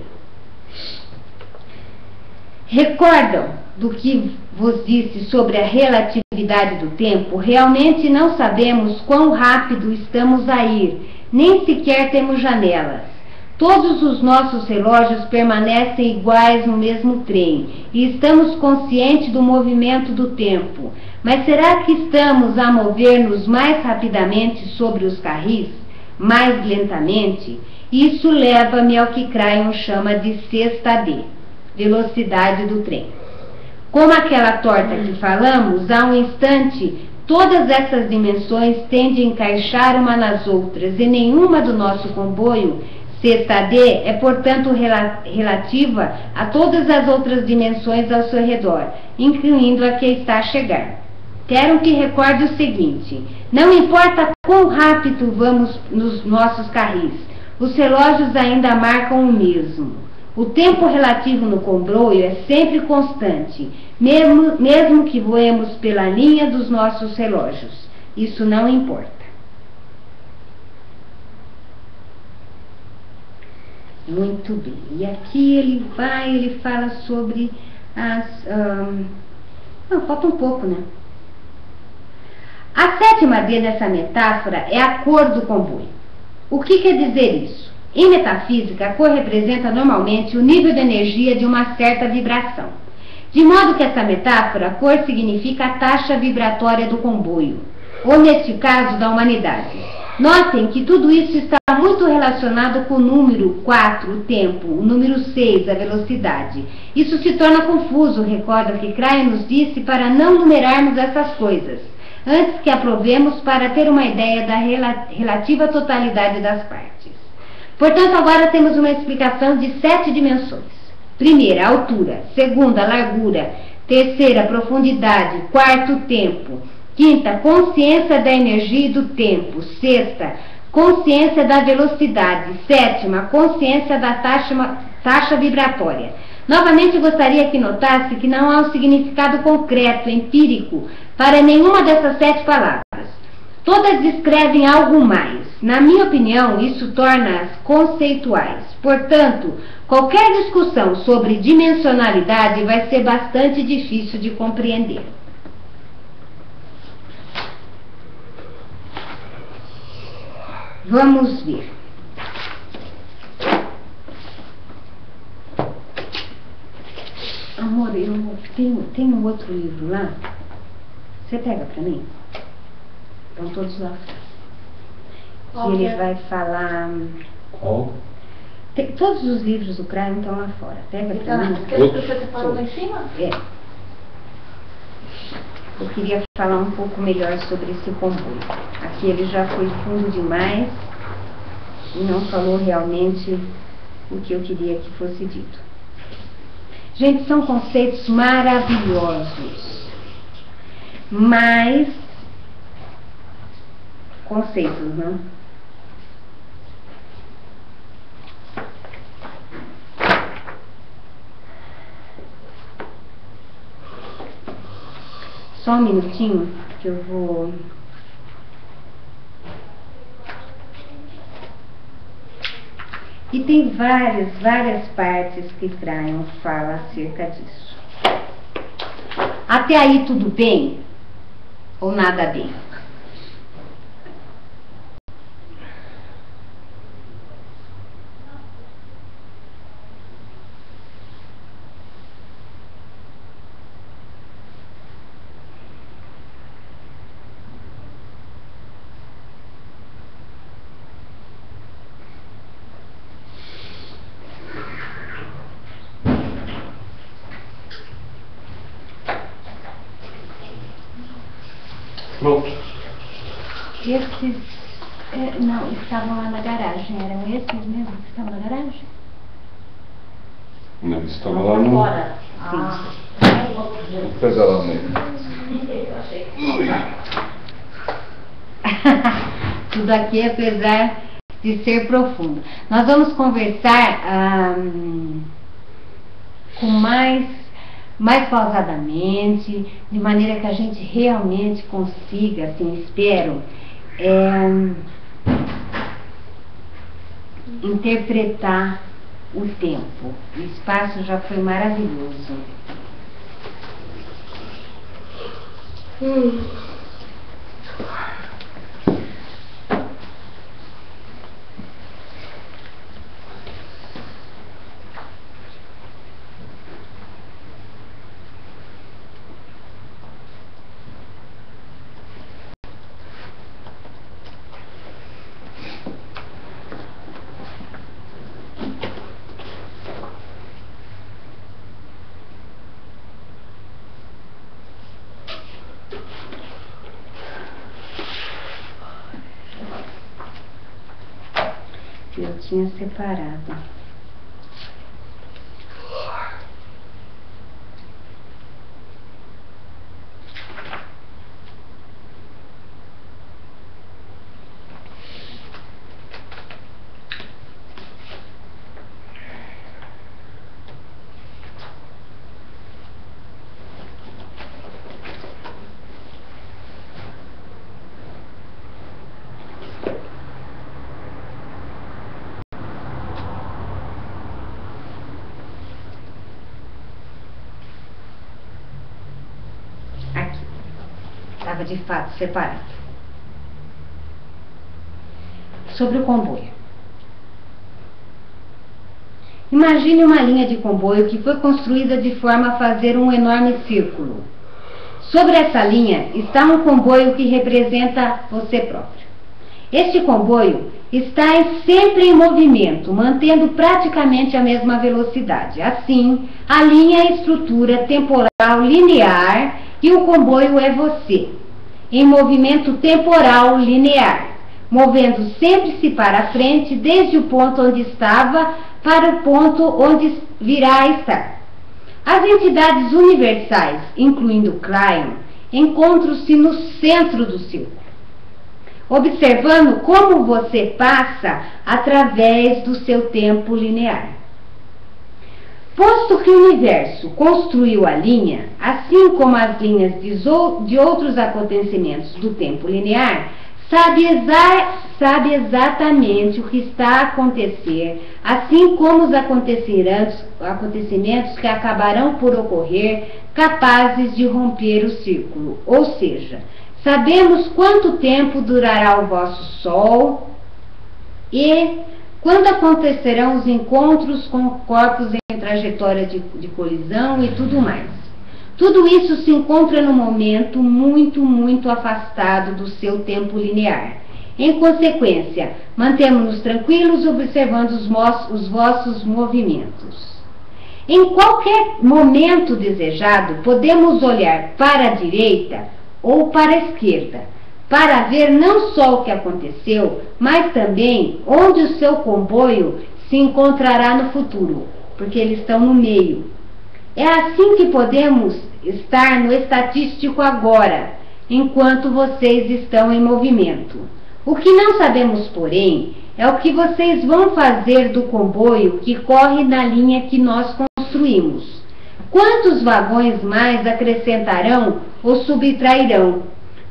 Recordam do que vos disse sobre a relatividade do tempo? Realmente não sabemos quão rápido estamos a ir, nem sequer temos janelas. Todos os nossos relógios permanecem iguais no mesmo trem e estamos conscientes do movimento do tempo. Mas será que estamos a mover-nos mais rapidamente sobre os carris? Mais lentamente? Isso leva-me ao que Crayon chama de sexta D, velocidade do trem. Como aquela torta que falamos, há um instante, todas essas dimensões tendem a encaixar uma nas outras e nenhuma do nosso comboio, sexta D, é portanto relativa a todas as outras dimensões ao seu redor, incluindo a que está a chegar. Quero que recorde o seguinte: não importa quão rápido vamos nos nossos carris, os relógios ainda marcam o mesmo. O tempo relativo no comboio é sempre constante, mesmo que voemos pela linha dos nossos relógios. Isso não importa. Muito bem. E aqui ele fala sobre as... Não, falta um pouco, né? A sétima D nessa metáfora é a cor do comboio. O que quer dizer isso? Em metafísica, a cor representa normalmente o nível de energia de uma certa vibração. De modo que essa metáfora, a cor significa a taxa vibratória do comboio, ou neste caso, da humanidade. Notem que tudo isso está muito relacionado com o número 4, o tempo, o número 6, a velocidade. Isso se torna confuso, recorda que Cryer nos disse para não numerarmos essas coisas, antes que aprovemos para ter uma ideia da relativa totalidade das partes. Portanto, agora temos uma explicação de 7 dimensões. Primeira, altura. Segunda, largura. Terceira, profundidade. Quarto, tempo. Quinta, consciência da energia e do tempo. Sexta, consciência da velocidade. Sétima, consciência da taxa vibratória. Novamente, gostaria que notasse que não há um significado concreto, empírico, para nenhuma dessas 7 palavras. Todas descrevem algo mais. Na minha opinião, isso torna-as conceituais. Portanto, qualquer discussão sobre dimensionalidade vai ser bastante difícil de compreender. Vamos ver. Amor, eu tenho um outro livro lá. Você pega pra mim? Estão todos lá. Que ele vai falar... Qual? Todos os livros do Cryer estão lá fora. Pega pra mim. Aquele que você falou lá em cima? É. Eu queria falar um pouco melhor sobre esse comboio. Aqui ele já foi fundo demais e não falou realmente o que eu queria que fosse dito. Gente, são conceitos maravilhosos, mas conceitos, não? Só um minutinho que eu vou... E tem várias partes que Cryer fala acerca disso. Até aí tudo bem? Ou nada bem? Pronto. Esses, não, estavam lá na garagem. Eram esses mesmo que estavam na garagem? Não, estava lá no... Fora. Vou pegar lá mesmo. Tudo aqui, apesar de ser profundo. Nós vamos conversar com mais pausadamente, de maneira que a gente realmente consiga, assim, espero, interpretar o tempo. O espaço já foi maravilhoso. Eu tinha separado. Estava de fato separado. sobre o comboio. Imagine uma linha de comboio que foi construída de forma a fazer um enorme círculo. Sobre essa linha está um comboio que representa você próprio. Este comboio está sempre em movimento, mantendo praticamente a mesma velocidade. Assim, a linha é a estrutura temporal linear e o comboio é você, em movimento temporal linear, movendo sempre-se para a frente desde o ponto onde estava para o ponto onde virá a estar. As entidades universais, incluindo Cryon, encontram-se no centro do círculo, observando como você passa através do seu tempo linear. Posto que o universo construiu a linha, assim como as linhas de outros acontecimentos do tempo linear, sabe exatamente o que está a acontecer, assim como os acontecimentos que acabarão por ocorrer, capazes de romper o círculo. Ou seja, sabemos quanto tempo durará o vosso Sol e quando acontecerão os encontros com corpos em trajetória de colisão e tudo mais. Tudo isso se encontra no momento muito afastado do seu tempo linear. Em consequência, mantemos-nos tranquilos observando os vossos movimentos. Em qualquer momento desejado, podemos olhar para a direita ou para a esquerda, para ver não só o que aconteceu, mas também onde o seu comboio se encontrará no futuro, porque eles estão no meio. É assim que podemos estar no estatístico agora, enquanto vocês estão em movimento. O que não sabemos, porém, é o que vocês vão fazer do comboio que corre na linha que nós construímos. Quantos vagões mais acrescentarão ou subtrairão?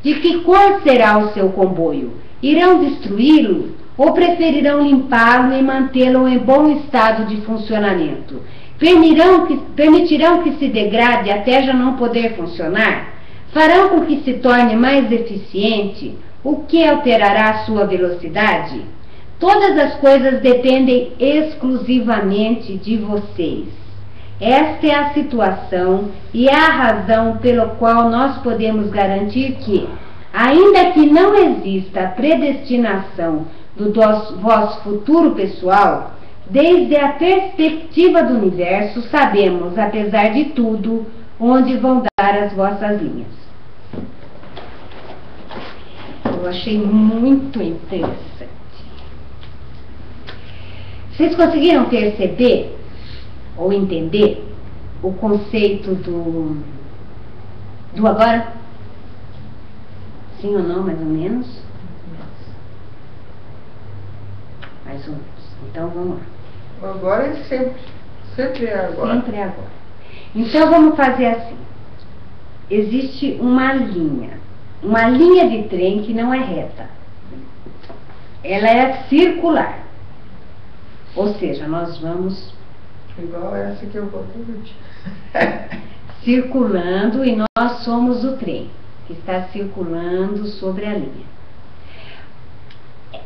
De que cor será o seu comboio? Irão destruí-lo ou preferirão limpá-lo e mantê-lo em bom estado de funcionamento? Permitirão que se degrade até já não poder funcionar? Farão com que se torne mais eficiente, o que alterará a sua velocidade? Todas as coisas dependem exclusivamente de vocês. Esta é a situação e é a razão pela qual nós podemos garantir que, ainda que não exista a predestinação do vosso futuro pessoal, desde a perspectiva do universo, sabemos, apesar de tudo, onde vão dar as vossas linhas. Eu achei muito interessante. Vocês conseguiram perceber ou entender o conceito do agora? Sim ou não, mais ou menos? Mais ou menos. Então vamos lá. Agora é sempre. Sempre é agora. Sempre é agora. Então vamos fazer assim. Existe uma linha de trem que não é reta. Ela é circular. Ou seja, nós vamos Igual essa que eu vou curtir. circulando e nós somos o trem que está circulando sobre a linha.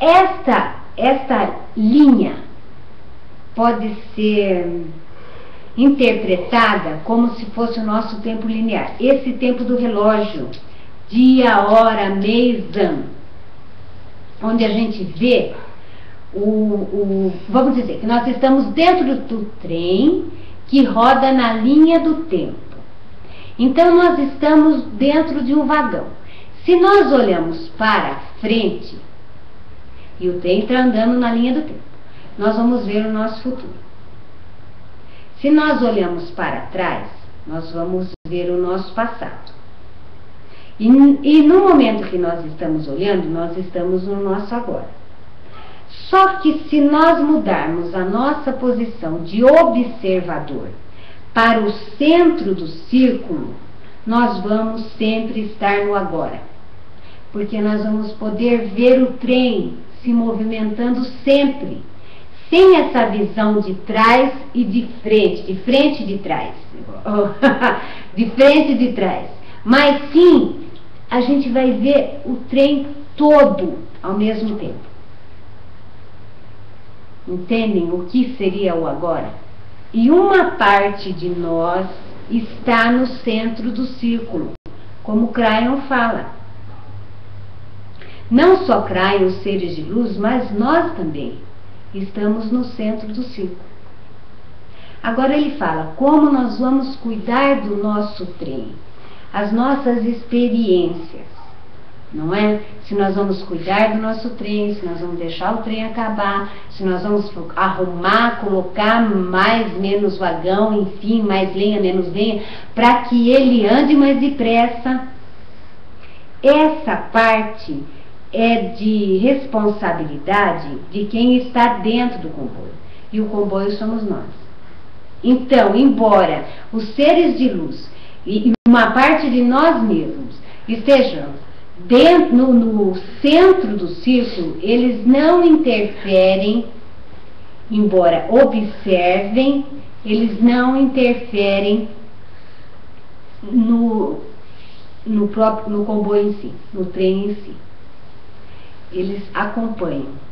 Esta linha pode ser interpretada como se fosse o nosso tempo linear. Esse tempo do relógio, dia, hora, mês, ano. Onde a gente vê vamos dizer que nós estamos dentro do trem que roda na linha do tempo. Então nós estamos dentro de um vagão. Se nós olhamos para frente, e o trem está andando na linha do tempo, nós vamos ver o nosso futuro. Se nós olhamos para trás, nós vamos ver o nosso passado. E no momento que nós estamos olhando, nós estamos no nosso agora. Só que se nós mudarmos a nossa posição de observador para o centro do círculo, nós vamos sempre estar no agora. Porque nós vamos poder ver o trem se movimentando sempre, sem essa visão de trás e de frente e de trás. De frente e de trás. Mas sim, a gente vai ver o trem todo ao mesmo tempo. Entendem o que seria o agora? E uma parte de nós está no centro do círculo, como Crayon fala. Não só Crayon, os seres de luz, mas nós também estamos no centro do círculo. Agora ele fala como nós vamos cuidar do nosso trem, as nossas experiências, não é? Se nós vamos cuidar do nosso trem, se nós vamos deixar o trem acabar, se nós vamos arrumar, colocar mais, menos vagão, enfim, mais lenha, menos lenha, para que ele ande mais depressa. Essa parte é de responsabilidade de quem está dentro do comboio, e o comboio somos nós. Então, embora os seres de luz e uma parte de nós mesmos estejam no centro do círculo, eles não interferem, embora observem, eles não interferem no comboio em si, no trem em si. Eles acompanham.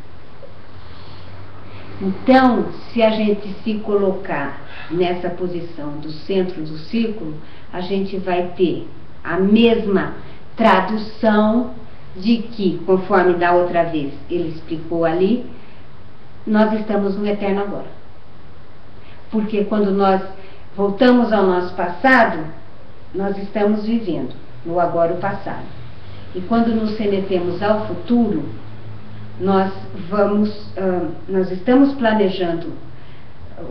Então, se a gente se colocar nessa posição do centro do círculo, a gente vai ter a mesma tradução de que, conforme da outra vez ele explicou ali, nós estamos no eterno agora. Porque quando nós voltamos ao nosso passado, nós estamos vivendo no agora o passado. E quando nos remetemos ao futuro, nós estamos planejando,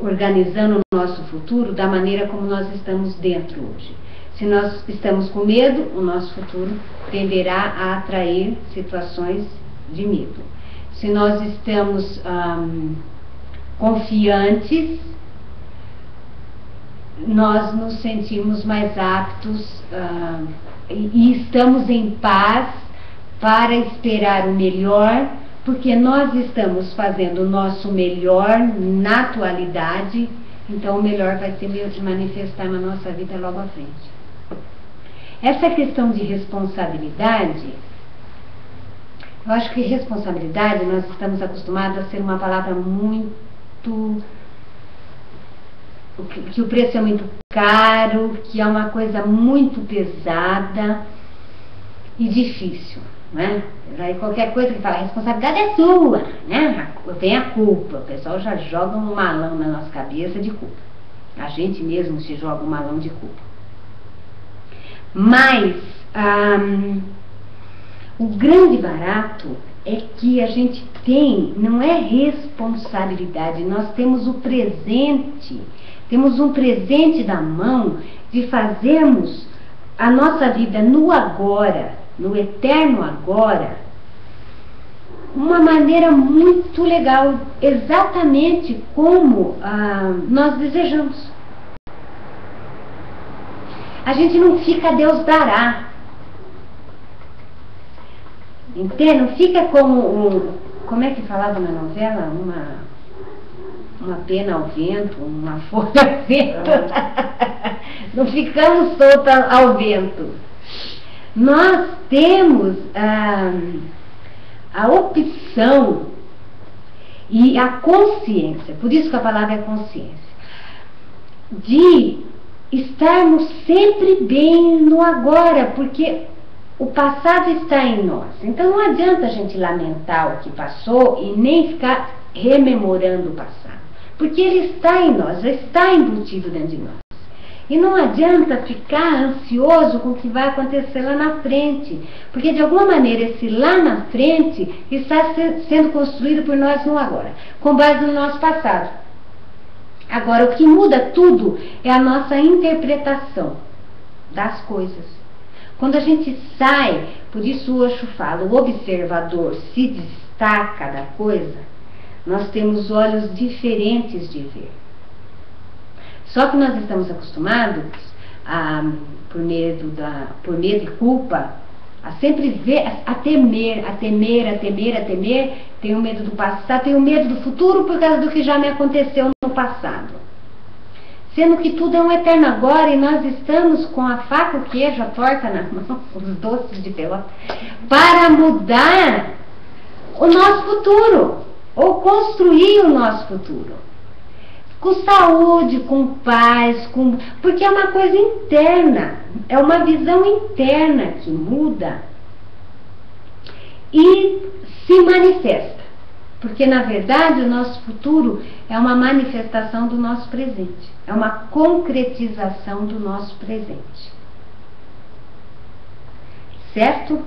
organizando o nosso futuro da maneira como nós estamos dentro hoje. Se nós estamos com medo, o nosso futuro tenderá a atrair situações de medo. Se nós estamos confiantes, nós nos sentimos mais aptos e estamos em paz para esperar o melhor, porque nós estamos fazendo o nosso melhor na atualidade, então o melhor vai se manifestar na nossa vida logo à frente. Essa questão de responsabilidade, eu acho que responsabilidade, nós estamos acostumados a ser uma palavra muito... que o preço é muito caro, que é uma coisa muito pesada e difícil, né? Aí qualquer coisa que fala, a responsabilidade é sua, né? Tem a culpa, o pessoal já joga um malão na nossa cabeça de culpa. A gente mesmo se joga um malão de culpa. Mas o grande barato é que a gente tem, não é responsabilidade, nós temos o presente, temos um presente da mão de fazermos a nossa vida no agora, no eterno agora, uma maneira muito legal, exatamente como nós desejamos. A gente não fica Deus dará. Entende? Não fica como é que falava na novela? Uma pena ao vento, uma folha ao vento. Não ficamos soltos ao vento. Nós temos a opção e a consciência, por isso que a palavra é consciência, de estarmos sempre bem no agora, porque o passado está em nós. Então não adianta a gente lamentar o que passou e nem ficar rememorando o passado, porque ele está em nós, já está embutido dentro de nós. E não adianta ficar ansioso com o que vai acontecer lá na frente, porque de alguma maneira esse lá na frente está sendo construído por nós no agora, com base no nosso passado. Agora, o que muda tudo é a nossa interpretação das coisas. Quando a gente sai, por isso o Osho fala, o observador se destaca da coisa, nós temos olhos diferentes de ver. Só que nós estamos acostumados, por medo e culpa, a sempre ver, a temer. Tenho medo do passado, tenho medo do futuro por causa do que já me aconteceu no passado. Sendo que tudo é um eterno agora e nós estamos com a faca, o queijo, a torta na mão, os doces de pelota, para mudar o nosso futuro. ou construir o nosso futuro. Com saúde, com paz, porque é uma coisa interna, é uma visão interna que muda e se manifesta. Porque, na verdade, o nosso futuro é uma manifestação do nosso presente, é uma concretização do nosso presente. Certo?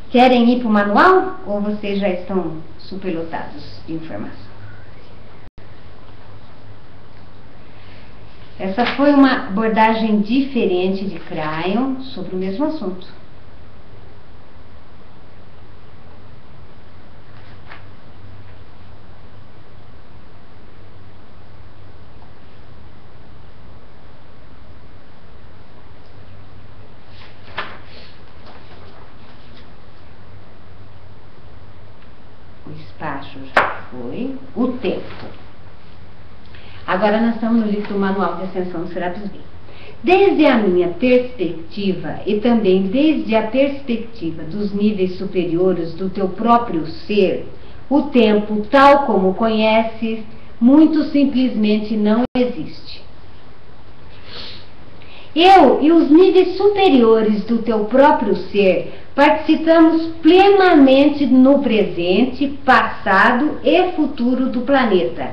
Querem ir para o manual ou vocês já estão superlotados de informação? Essa foi uma abordagem diferente de Crayon sobre o mesmo assunto. O espaço já foi, o tempo. Agora nós estamos no livro do Manual de Ascensão do Serapis Bey. Desde a minha perspectiva e também desde a perspectiva dos níveis superiores do teu próprio ser, o tempo, tal como conheces, muito simplesmente não existe. Eu e os níveis superiores do teu próprio ser participamos plenamente no presente, passado e futuro do planeta,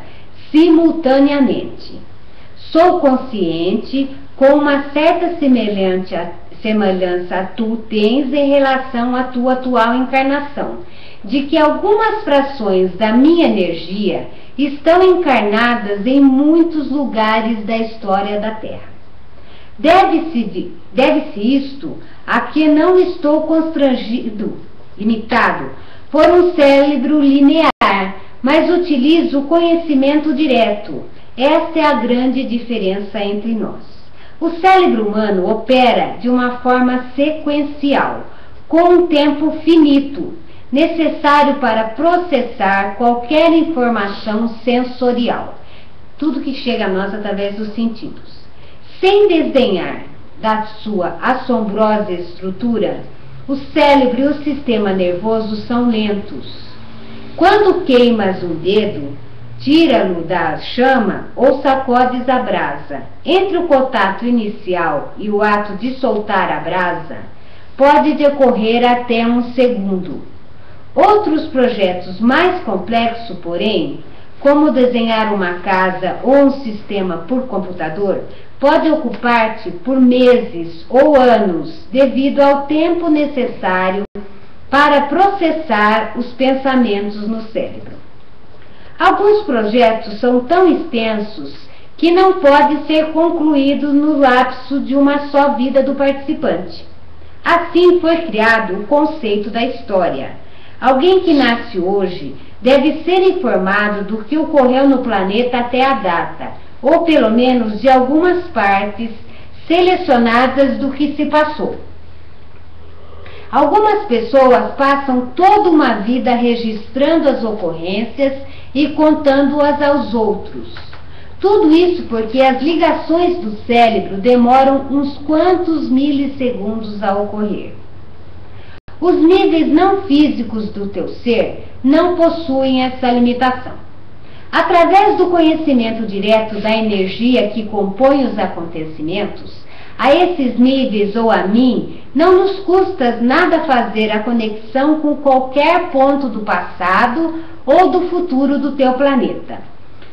simultaneamente. Sou consciente, com uma certa semelhança tu tens em relação à tua atual encarnação, de que algumas frações da minha energia estão encarnadas em muitos lugares da história da Terra. Deve-se isto a que não estou constrangido, limitado, por um cérebro linear, mas utilizo o conhecimento direto. Esta é a grande diferença entre nós. O cérebro humano opera de uma forma sequencial, com um tempo finito, necessário para processar qualquer informação sensorial, tudo que chega a nós através dos sentidos. Sem desdenhar da sua assombrosa estrutura, o cérebro e o sistema nervoso são lentos. Quando queimas um dedo, tira-lo da chama ou sacodes a brasa. Entre o contato inicial e o ato de soltar a brasa, pode decorrer até 1 segundo. Outros projetos mais complexos, porém, como desenhar uma casa ou um sistema por computador, pode ocupar-te por meses ou anos, devido ao tempo necessário para processar os pensamentos no cérebro. Alguns projetos são tão extensos que não podem ser concluídos no lapso de uma só vida do participante. Assim foi criado o conceito da história. Alguém que nasce hoje deve ser informado do que ocorreu no planeta até a data, ou pelo menos de algumas partes selecionadas do que se passou. Algumas pessoas passam toda uma vida registrando as ocorrências e contando-as aos outros. Tudo isso porque as ligações do cérebro demoram uns quantos milissegundos a ocorrer. Os níveis não físicos do teu ser não possuem essa limitação. Através do conhecimento direto da energia que compõe os acontecimentos, a esses níveis ou a mim, não nos custa nada fazer a conexão com qualquer ponto do passado ou do futuro do teu planeta.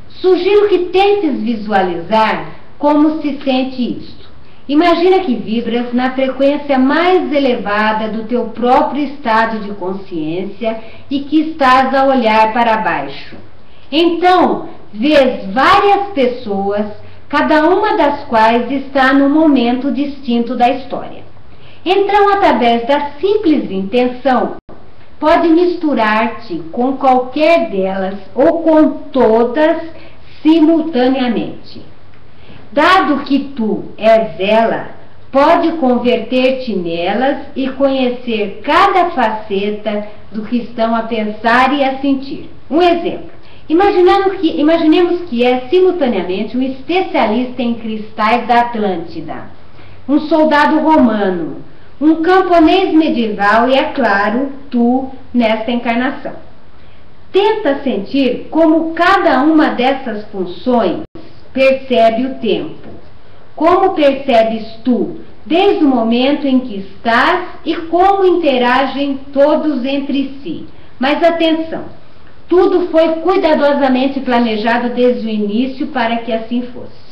Sugiro que tentes visualizar como se sente isto. Imagina que vibras na frequência mais elevada do teu próprio estado de consciência e que estás a olhar para baixo. Então, vês várias pessoas, cada uma das quais está num momento distinto da história. Então, através da simples intenção, pode misturar-te com qualquer delas ou com todas simultaneamente. Dado que tu és ela, pode converter-te nelas e conhecer cada faceta do que estão a pensar e a sentir. Um exemplo. Imaginemos que é simultaneamente um especialista em cristais da Atlântida, um soldado romano, um camponês medieval e, é claro, tu nesta encarnação. Tenta sentir como cada uma dessas funções percebe o tempo. Como percebes tu, desde o momento em que estás e como interagem todos entre si. Mas atenção, tudo foi cuidadosamente planejado desde o início para que assim fosse.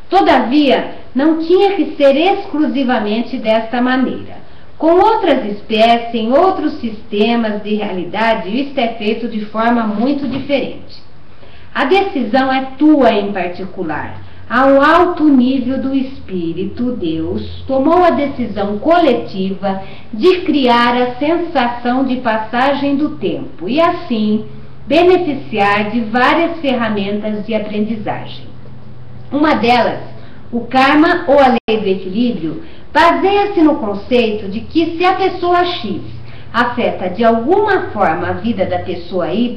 Todavia, não tinha que ser exclusivamente desta maneira. Com outras espécies, em outros sistemas de realidade, isto é feito de forma muito diferente. A decisão é tua em particular. A um alto nível do espírito, Deus tomou a decisão coletiva de criar a sensação de passagem do tempo e, assim, beneficiar de várias ferramentas de aprendizagem. Uma delas, o karma ou a lei do equilíbrio, baseia-se no conceito de que se a pessoa X afeta de alguma forma a vida da pessoa Y,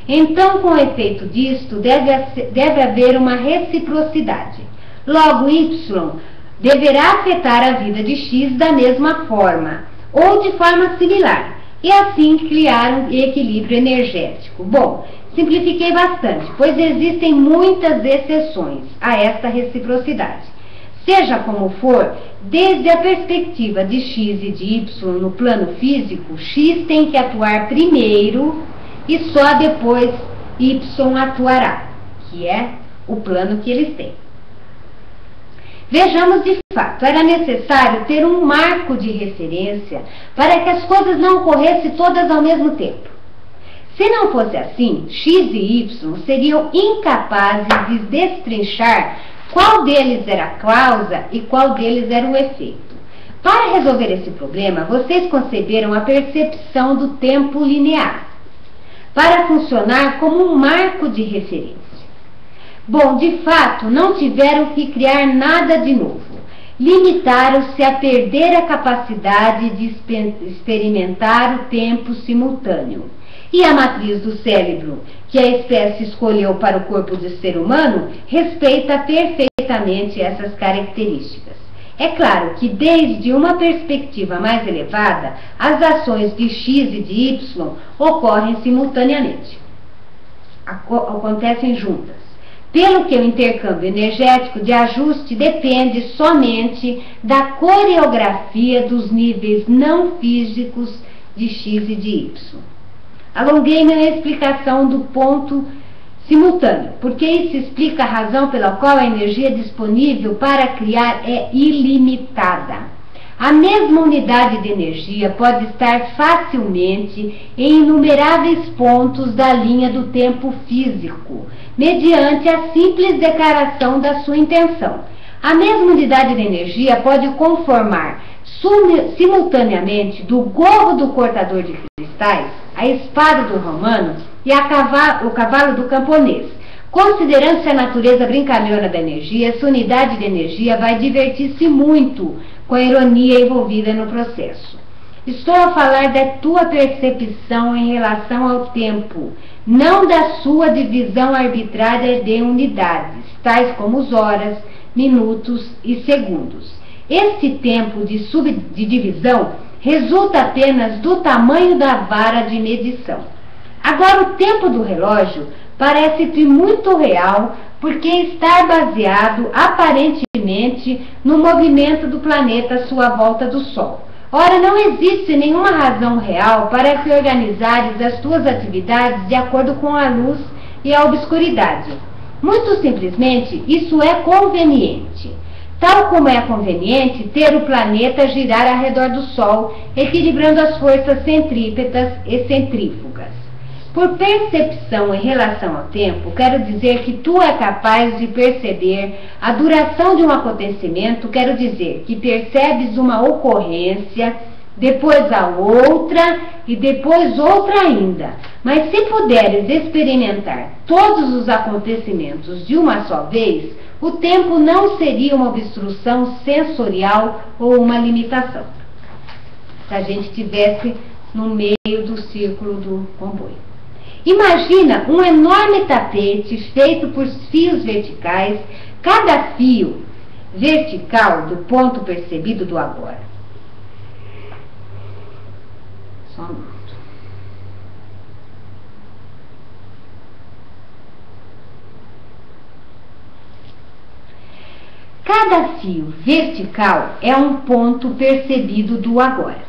então com o efeito disto deve haver uma reciprocidade. Logo, Y deverá afetar a vida de X da mesma forma, ou de forma similar, e assim criar um equilíbrio energético. Bom, simplifiquei bastante, pois existem muitas exceções a esta reciprocidade. Seja como for, desde a perspectiva de X e de Y no plano físico, X tem que atuar primeiro e só depois Y atuará, que é o plano que eles têm. Vejamos de fato, era necessário ter um marco de referência para que as coisas não ocorressem todas ao mesmo tempo. Se não fosse assim, X e Y seriam incapazes de destrinchar qual deles era a causa e qual deles era o efeito. Para resolver esse problema, vocês conceberam a percepção do tempo linear, para funcionar como um marco de referência. Bom, de fato, não tiveram que criar nada de novo. Limitaram-se a perder a capacidade de experimentar o tempo simultâneo. E a matriz do cérebro, que a espécie escolheu para o corpo do ser humano, respeita perfeitamente essas características. É claro que, desde uma perspectiva mais elevada, as ações de X e de Y ocorrem simultaneamente. Acontecem juntas. Pelo que o intercâmbio energético de ajuste depende somente da coreografia dos níveis não físicos de X e de Y. Alonguei-me na explicação do ponto simultâneo, porque isso explica a razão pela qual a energia disponível para criar é ilimitada. A mesma unidade de energia pode estar facilmente em inumeráveis pontos da linha do tempo físico, mediante a simples declaração da sua intenção. A mesma unidade de energia pode conformar simultaneamente do gorro do cortador de cristais, a espada do romano e o cavalo do camponês. Considerando-se a natureza brincalhona da energia, essa unidade de energia vai divertir-se muito com a ironia envolvida no processo. Estou a falar da tua percepção em relação ao tempo, não da sua divisão arbitrária de unidades, tais como as horas, minutos e segundos. Esse tempo de divisão resulta apenas do tamanho da vara de medição. Agora, o tempo do relógio parece-te muito real porque está baseado aparentemente no movimento do planeta à sua volta do Sol. Ora, não existe nenhuma razão real para que organizares as tuas atividades de acordo com a luz e a obscuridade. Muito simplesmente, isso é conveniente. Tal como é conveniente ter o planeta girar ao redor do Sol, equilibrando as forças centrípetas e centrífugas. Por percepção em relação ao tempo, quero dizer que tu é capaz de perceber a duração de um acontecimento, quero dizer que percebes uma ocorrência, depois a outra e depois outra ainda. Mas se puderes experimentar todos os acontecimentos de uma só vez, o tempo não seria uma obstrução sensorial ou uma limitação. Se a gente estivesse no meio do círculo do comboio. Imagina um enorme tapete feito por fios verticais, cada fio vertical do ponto percebido do agora. Só um minuto. Cada fio vertical é um ponto percebido do agora.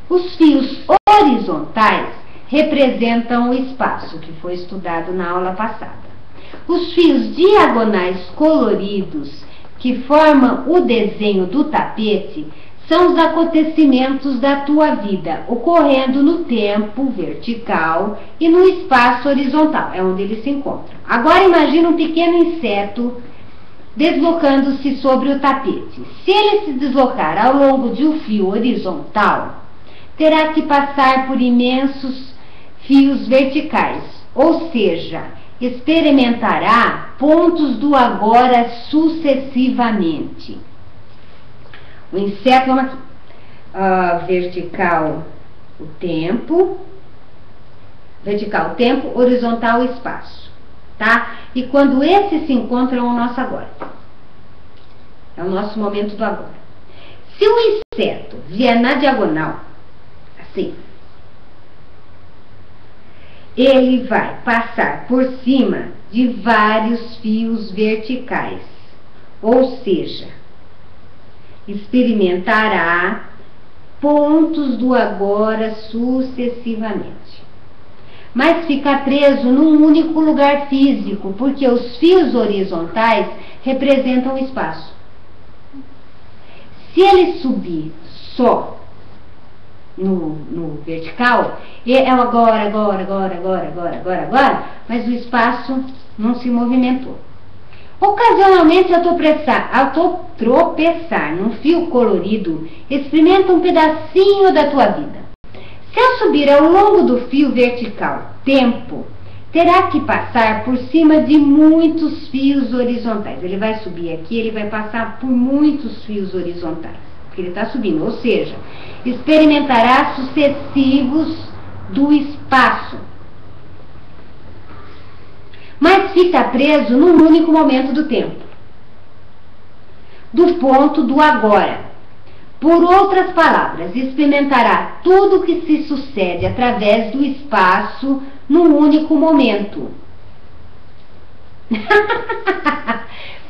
Os fios horizontais representam o espaço, que foi estudado na aula passada. Os fios diagonais coloridos, que formam o desenho do tapete, são os acontecimentos da tua vida, ocorrendo no tempo vertical e no espaço horizontal, é onde eles se encontram. Agora imagine um pequeno inseto deslocando-se sobre o tapete. Se ele se deslocar ao longo de um fio horizontal, terá que passar por imensos fios verticais, ou seja, experimentará pontos do agora sucessivamente. O inseto, vamos aqui, vertical o tempo, horizontal o espaço, tá? E quando esses se encontram, é o nosso agora, é o nosso momento do agora. Se o inseto vier na diagonal, assim, ele vai passar por cima de vários fios verticais, ou seja, experimentará pontos do agora sucessivamente. Mas fica preso num único lugar físico, porque os fios horizontais representam o espaço. Se ele subir só no vertical, é o agora, mas o espaço não se movimentou. Ocasionalmente, ao tropeçar num fio colorido, experimenta um pedacinho da tua vida. Se eu subir ao longo do fio vertical, tempo, terá que passar por cima de muitos fios horizontais. Ele vai subir aqui, ele vai passar por muitos fios horizontais, porque ele está subindo, ou seja, experimentará sucessivos do espaço. Mas fica preso num único momento do tempo, do ponto do agora. Por outras palavras, experimentará tudo que se sucede através do espaço num único momento.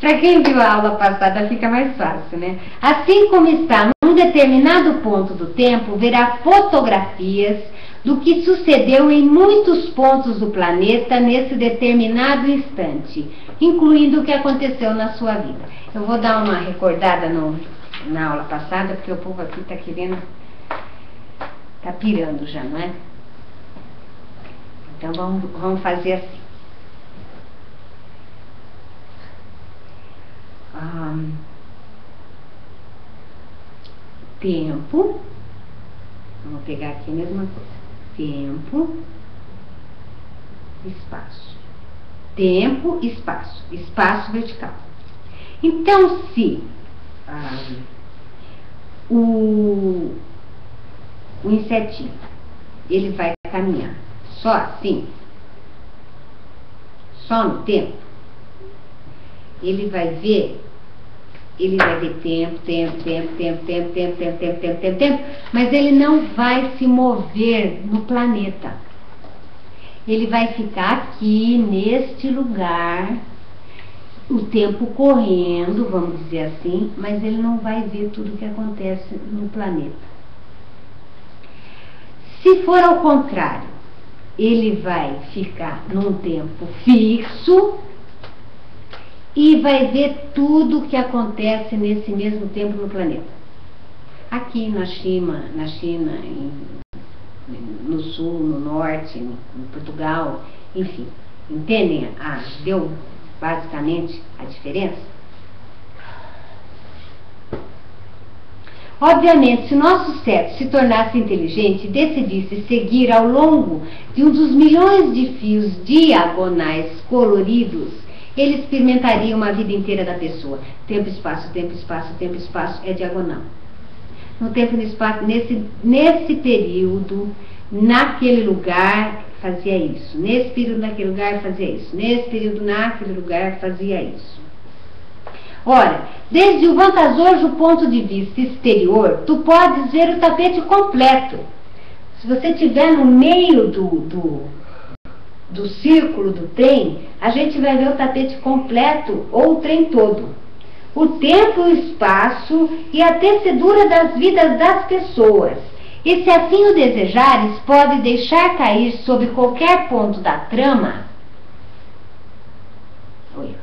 Para quem viu a aula passada fica mais fácil, né? Assim como está num determinado ponto do tempo, verá fotografias do que sucedeu em muitos pontos do planeta nesse determinado instante, incluindo o que aconteceu na sua vida. Eu vou dar uma recordada na aula passada, porque o povo aqui está querendo, está pirando já, não é? Então vamos fazer assim. Tempo, vamos pegar aqui a mesma coisa. Tempo, espaço. Tempo, espaço. Espaço vertical. Então, se o insetinho, ele vai caminhar só assim, só no tempo, ele vai ver tempo, mas ele não vai se mover no planeta. Ele vai ficar aqui, neste lugar, o tempo correndo, vamos dizer assim, mas ele não vai ver tudo o que acontece no planeta. Se for ao contrário, ele vai ficar num tempo fixo e vai ver tudo o que acontece nesse mesmo tempo no planeta. Aqui na China, no sul, no norte, em Portugal, enfim. Entendem? Deu basicamente a diferença? Obviamente, se nosso cérebro se tornasse inteligente e decidisse seguir ao longo de um dos milhões de fios diagonais coloridos, ele experimentaria uma vida inteira da pessoa. Tempo, espaço, é diagonal. No tempo e no espaço, nesse período, naquele lugar, fazia isso. Nesse período, naquele lugar, fazia isso. Nesse período, naquele lugar, fazia isso. Ora, desde o vantajoso ponto de vista exterior, tu podes ver o tapete completo. Se você estiver no meio do círculo do trem, a gente vai ver o tapete completo ou o trem todo. o tempo e o espaço e a tecedura das vidas das pessoas. E se assim o desejares, pode deixar cair sobre qualquer ponto da trama. Oi.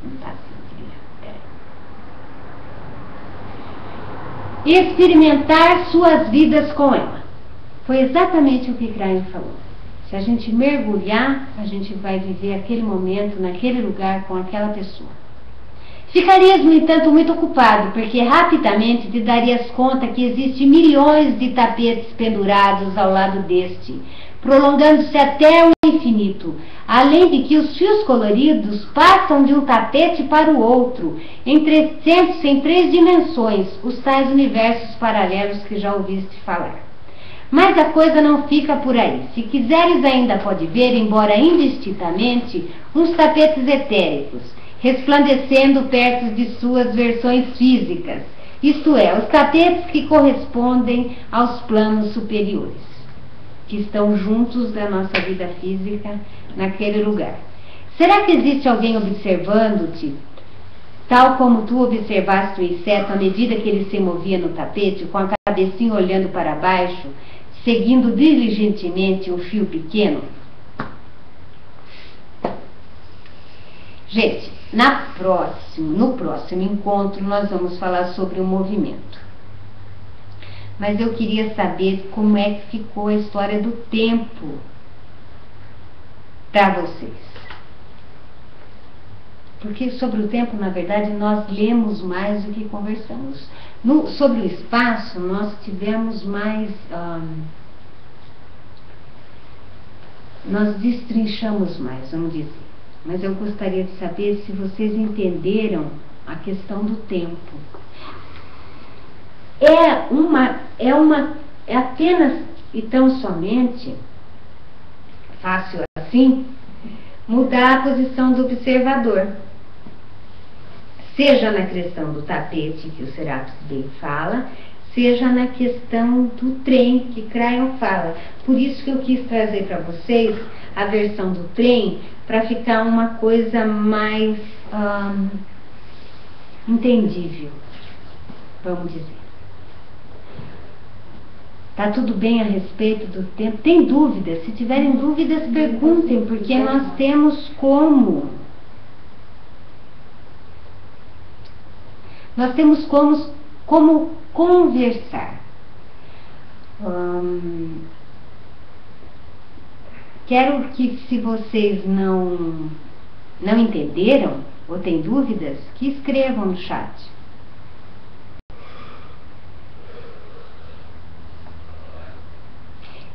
Não tá assim, e experimentar suas vidas com ela. Foi exatamente o que Crayon falou. Se a gente mergulhar, a gente vai viver aquele momento, naquele lugar, com aquela pessoa. Ficarias, no entanto, muito ocupado, porque rapidamente te darias conta que existem milhões de tapetes pendurados ao lado deste, prolongando-se até o infinito, além de que os fios coloridos passam de um tapete para o outro, em 300 dimensões, os tais universos paralelos que já ouviste falar. Mas a coisa não fica por aí. Se quiseres, ainda pode ver, embora indistintamente, uns tapetes etéricos, resplandecendo perto de suas versões físicas, isto é, os tapetes que correspondem aos planos superiores, que estão juntos da nossa vida física naquele lugar. Será que existe alguém observando-te, tal como tu observaste o inseto à medida que ele se movia no tapete, com a cabecinha olhando para baixo, seguindo diligentemente um fio pequeno? Gente, no próximo encontro nós vamos falar sobre o movimento. Mas eu queria saber como é que ficou a história do tempo para vocês. Porque sobre o tempo, na verdade, nós lemos mais do que conversamos. Sobre o espaço, nós tivemos mais... nós destrinchamos mais, vamos dizer. Mas eu gostaria de saber se vocês entenderam a questão do tempo. É apenas e tão somente, fácil assim, mudar a posição do observador. Seja na questão do tapete, que o Serapis Bey fala, seja na questão do trem, que Crayon fala. Por isso que eu quis trazer para vocês a versão do trem, para ficar uma coisa mais entendível, vamos dizer. Tá tudo bem a respeito do tempo? Tem dúvidas? Se tiverem dúvidas, perguntem, porque nós temos como. Nós temos como conversar. Quero que, se vocês não entenderam ou têm dúvidas, que escrevam no chat.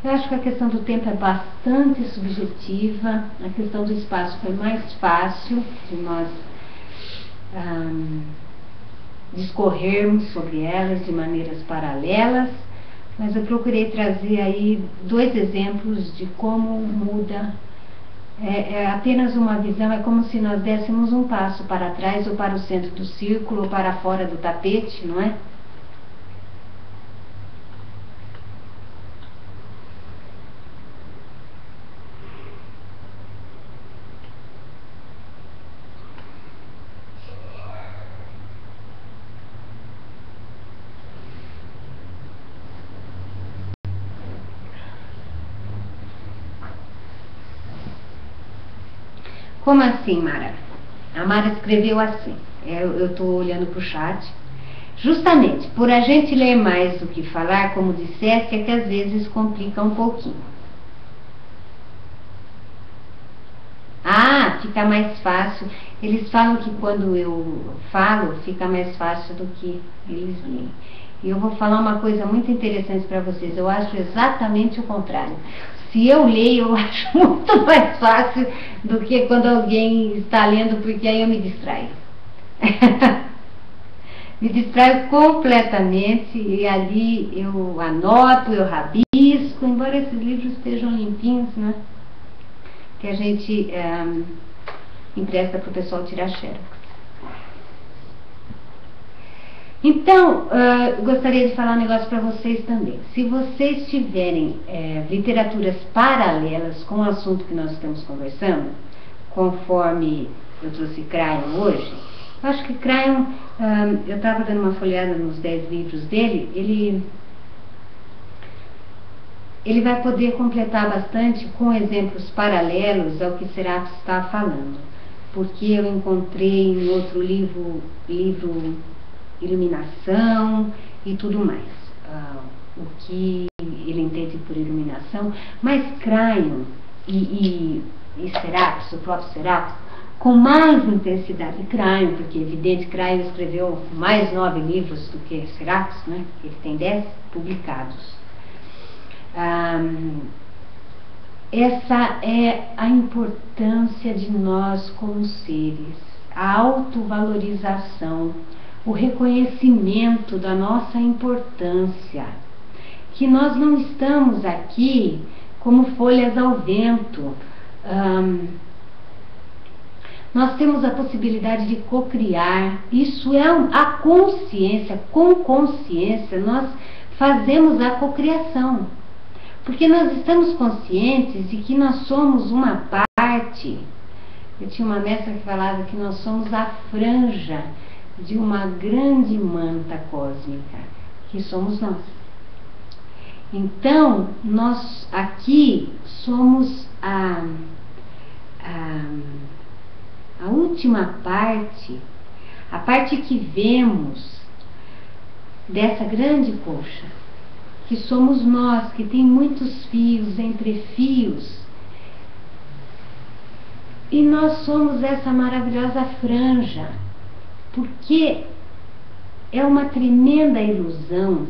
Eu acho que a questão do tempo é bastante subjetiva. A questão do espaço foi mais fácil de nós discorrermos sobre elas de maneiras paralelas, mas eu procurei trazer aí 2 exemplos de como muda. É apenas uma visão, é como se nós dessemos um passo para trás, ou para o centro do círculo, ou para fora do tapete, não é? Como assim, Mara? A Mara escreveu assim, eu estou olhando para o chat. Justamente, por a gente ler mais do que falar, como disseste, é que às vezes complica um pouquinho. Fica mais fácil. Eles falam que quando eu falo, fica mais fácil do que eles leem. E eu vou falar uma coisa muito interessante para vocês. Eu acho exatamente o contrário. Se eu leio, eu acho muito mais fácil do que quando alguém está lendo, porque aí eu me distraio. Me distraio completamente, e ali eu anoto, eu rabisco, embora esses livros estejam limpinhos, né? Que a gente empresta para o pessoal tirar xerox. Então, gostaria de falar um negócio para vocês também. Se vocês tiverem literaturas paralelas com o assunto que nós estamos conversando, conforme eu trouxe Crayon hoje. Eu acho que Crayon, eu estava dando uma folheada nos 10 livros dele, ele vai poder completar bastante com exemplos paralelos ao que Serapis está falando. Porque eu encontrei em outro livro Iluminação e tudo mais. O que ele entende por iluminação, mas Crayon e Serapis, o próprio Serapis, com mais intensidade. Crayon, porque é evidente, Crayon escreveu mais 9 livros do que Serapis, né? Ele tem 10 publicados. Essa é a importância de nós como seres, a autovalorização, o reconhecimento da nossa importância, que nós não estamos aqui como folhas ao vento. Nós temos a possibilidade de co-criar, isso é a consciência, com consciência nós fazemos a cocriação. Porque nós estamos conscientes de que nós somos uma parte. Eu tinha uma mestra que falava que nós somos a franja de uma grande manta cósmica, que somos nós. Então, nós aqui somos a última parte, a parte que vemos dessa grande colcha, que somos nós, que tem muitos fios, entre fios, e nós somos essa maravilhosa franja, porque é uma tremenda ilusão.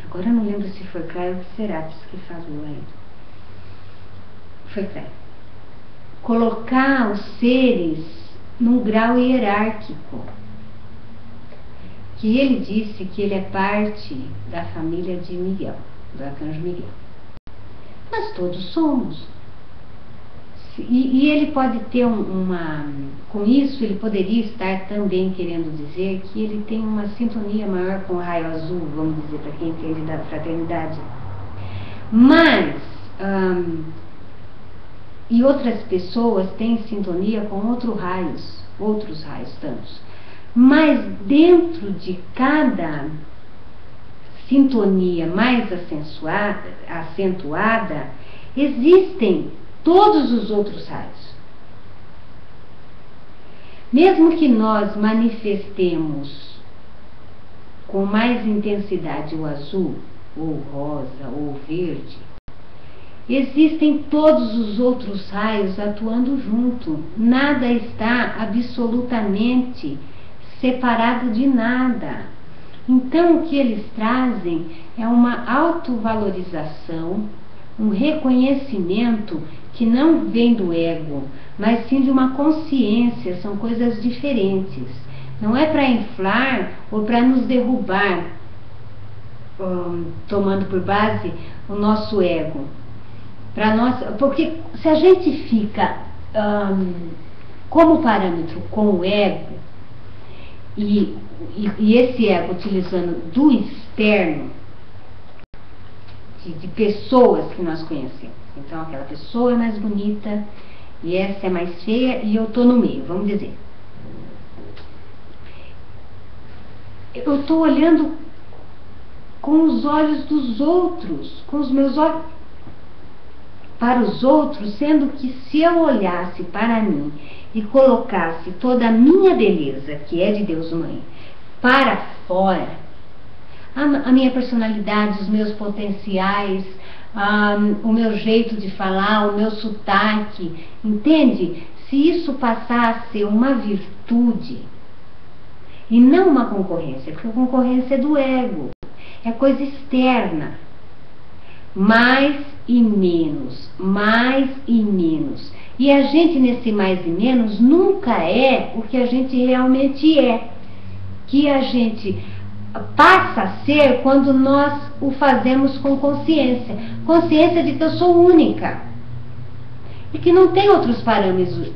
Agora eu não lembro se foi Crayon ou Serapis que falou aí. Foi Crayon. Colocar os seres num grau hierárquico. Que ele disse que ele é parte da família de Miguel, do arcanjo Miguel. Mas todos somos. E ele pode ter com isso, ele poderia estar também querendo dizer que ele tem uma sintonia maior com o raio azul, vamos dizer, para quem entende da fraternidade. Mas, e outras pessoas têm sintonia com outros raios tantos. Mas dentro de cada sintonia mais acentuada, existem todos os outros raios. Mesmo que nós manifestemos com mais intensidade o azul, ou o rosa, ou o verde, existem todos os outros raios atuando junto. Nada está absolutamente separado de nada. Então o que eles trazem é uma autovalorização, um reconhecimento que não vem do ego, mas sim de uma consciência. São coisas diferentes. Não é para inflar ou para nos derrubar, tomando por base o nosso ego. Porque se a gente fica como parâmetro com o ego, e esse ego utilizando do externo, de pessoas que nós conhecemos. Então aquela pessoa é mais bonita e essa é mais feia e eu estou no meio, vamos dizer. Eu estou olhando com os olhos dos outros, com os meus olhos para os outros, sendo que se eu olhasse para mim e colocasse toda a minha beleza, que é de Deus Mãe, para fora, a minha personalidade, os meus potenciais, o meu jeito de falar, o meu sotaque, entende? Se isso passar a ser uma virtude e não uma concorrência, porque a concorrência é do ego, é coisa externa. Mais e menos, mais e menos. E a gente nesse mais e menos nunca é o que a gente realmente é. Que a gente passa a ser quando nós o fazemos com consciência. Consciência de que eu sou única. E que não tem outros parâmetros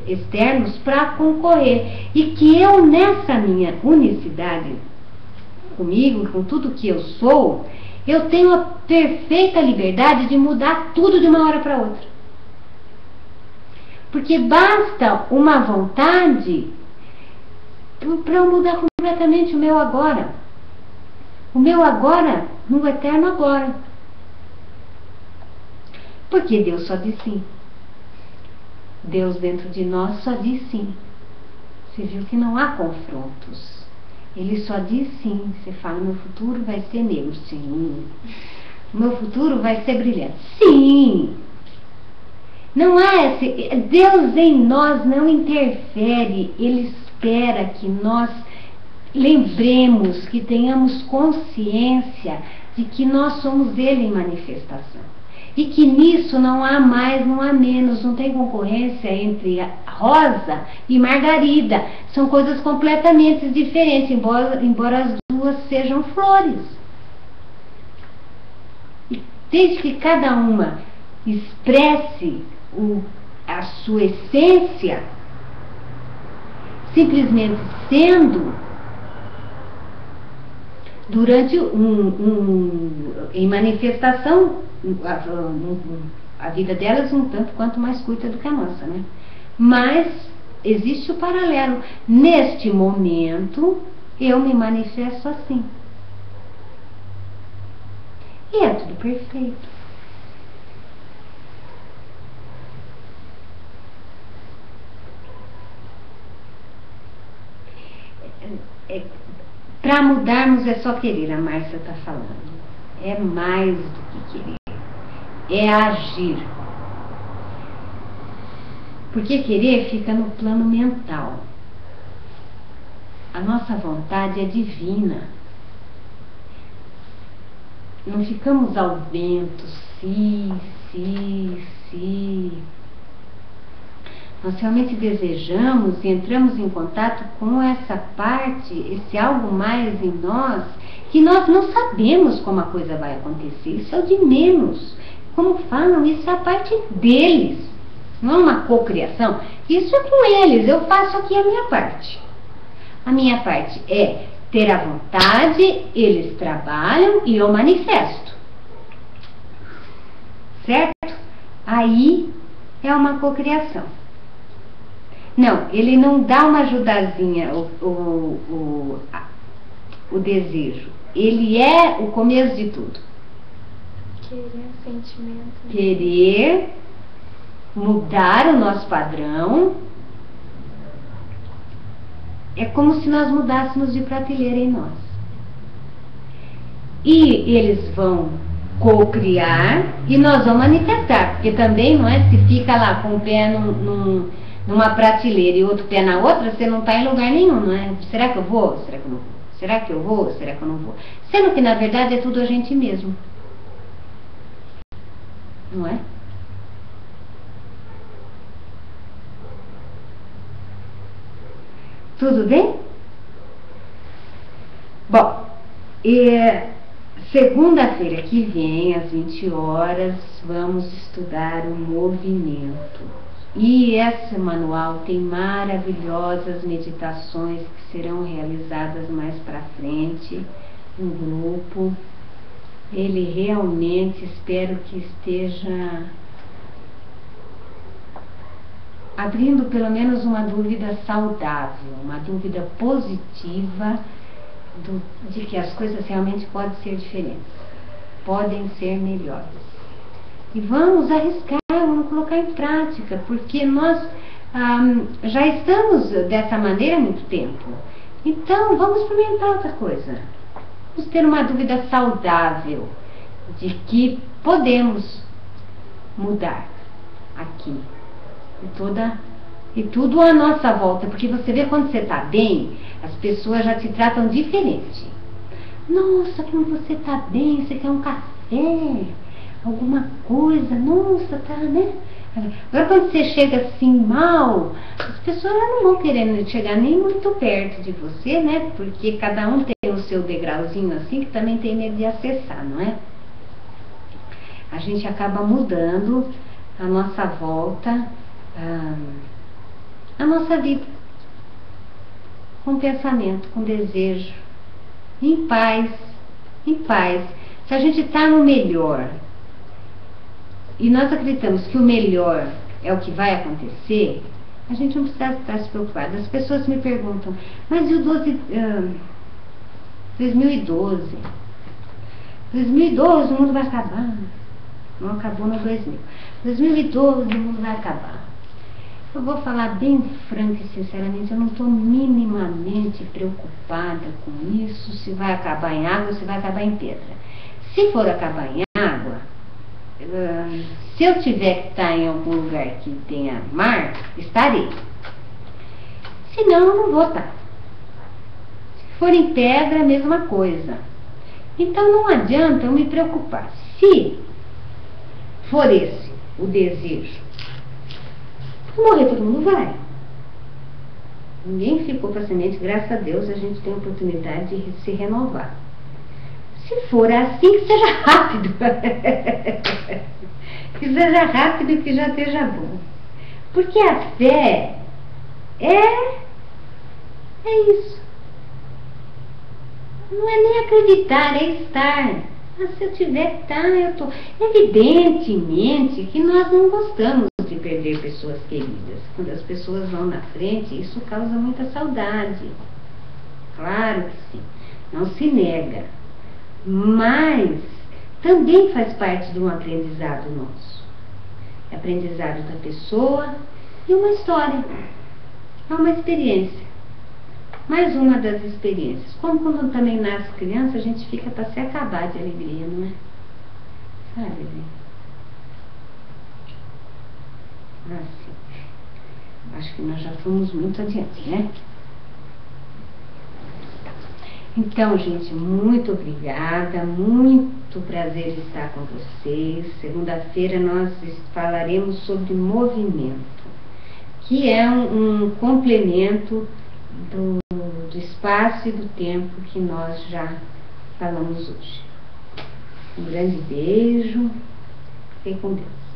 externos para concorrer. E que eu, nessa minha unicidade comigo, com tudo que eu sou, eu tenho a perfeita liberdade de mudar tudo de uma hora para outra. Porque basta uma vontade para eu mudar completamente o meu agora. O meu agora no eterno agora. Porque Deus só diz sim. Deus dentro de nós só diz sim. Você viu que não há confrontos. Ele só diz sim. Você fala, meu futuro vai ser negro. Sim. Meu futuro vai ser brilhante. Sim. Não há esse... Deus em nós não interfere. Ele espera que nós lembremos, que tenhamos consciência de que nós somos Ele em manifestação. E que nisso não há mais, não há menos, não tem concorrência entre Rosa e Margarida. São coisas completamente diferentes, embora as duas sejam flores. E desde que cada uma expresse a sua essência, simplesmente sendo, durante em manifestação, a vida delas um tanto quanto mais curta do que a nossa, né? Mas existe o paralelo. Neste momento, eu me manifesto assim. E é tudo perfeito. Para mudarmos é só querer, a Márcia está falando. É mais do que querer. É agir. Porque querer fica no plano mental. A nossa vontade é divina. Não ficamos ao vento, se. Nós realmente desejamos e entramos em contato com essa parte, esse algo mais em nós, que nós não sabemos como a coisa vai acontecer. Isso é o de menos. Como falam, isso é a parte deles. Não é uma cocriação. Isso é com eles. Eu faço aqui a minha parte. A minha parte é ter a vontade, eles trabalham e eu manifesto. Certo? Aí é uma cocriação. Não, ele não dá uma ajudazinha, o desejo. Ele é o começo de tudo. Querer sentimento. Querer mudar o nosso padrão. É como se nós mudássemos de prateleira em nós. E eles vão co-criar e nós vamos manifestar. Porque também não é se fica lá com o pé numa prateleira e outro pé na outra, você não está em lugar nenhum, não é? Será que eu vou? Será que eu não vou? Será que eu vou? Será que eu não vou? Sendo que na verdade é tudo a gente mesmo. Não é? Tudo bem? Bom, segunda-feira que vem, às 20 horas, vamos estudar o movimento. E esse manual tem maravilhosas meditações que serão realizadas mais para frente, no grupo. Ele realmente, espero que esteja abrindo pelo menos uma dúvida saudável, uma dúvida positiva de que as coisas realmente podem ser diferentes, podem ser melhores. E vamos arriscar, vamos colocar em prática, porque nós já estamos dessa maneira há muito tempo. Então, vamos experimentar outra coisa. Vamos ter uma dúvida saudável de que podemos mudar aqui. E tudo à nossa volta, porque você vê quando você está bem, as pessoas já te tratam diferente. Nossa, como você está bem, você quer um café, alguma coisa, nossa, tá, né? Agora quando você chega assim mal, as pessoas já não vão querendo chegar nem muito perto de você, né? Porque cada um tem o seu degrauzinho assim, que também tem medo de acessar, não é? A gente acaba mudando a nossa volta, a nossa vida, com pensamento, com desejo, em paz, em paz. Se a gente está no melhor, e nós acreditamos que o melhor é o que vai acontecer, a gente não precisa estar se preocupado. As pessoas me perguntam, mas e o 2012? 2012 o mundo vai acabar. Não acabou no 2000. 2012 o mundo vai acabar. Eu vou falar bem franca e sinceramente, eu não estou minimamente preocupada com isso, se vai acabar em água ou se vai acabar em pedra. Se for acabar em água, se eu tiver que estar em algum lugar que tenha mar, estarei. Se não, eu não vou estar. Se for em pedra, a mesma coisa. Então não adianta eu me preocupar. Se for esse o desejo, morrer todo mundo vai. Ninguém ficou para semente, graças a Deus a gente tem a oportunidade de se renovar. Se for assim, que seja rápido. Que seja rápido e que já esteja bom. Porque a fé é isso. Não é nem acreditar, é estar. Mas se eu tiver que estar, eu estou. Evidentemente que nós não gostamos de perder pessoas queridas. Quando as pessoas vão na frente, isso causa muita saudade. Claro que sim. Não se nega. Mas também faz parte de um aprendizado nosso. Aprendizado da pessoa e uma história. É uma experiência. Mais uma das experiências. Como quando também nasce criança, a gente fica para se acabar de alegria, não é? Sabe, né? Assim. Acho que nós já fomos muito adiante, né? Então, gente, muito obrigada, muito prazer de estar com vocês. Segunda-feira nós falaremos sobre movimento, que é um complemento do espaço e do tempo que nós já falamos hoje. Um grande beijo, fiquem com Deus.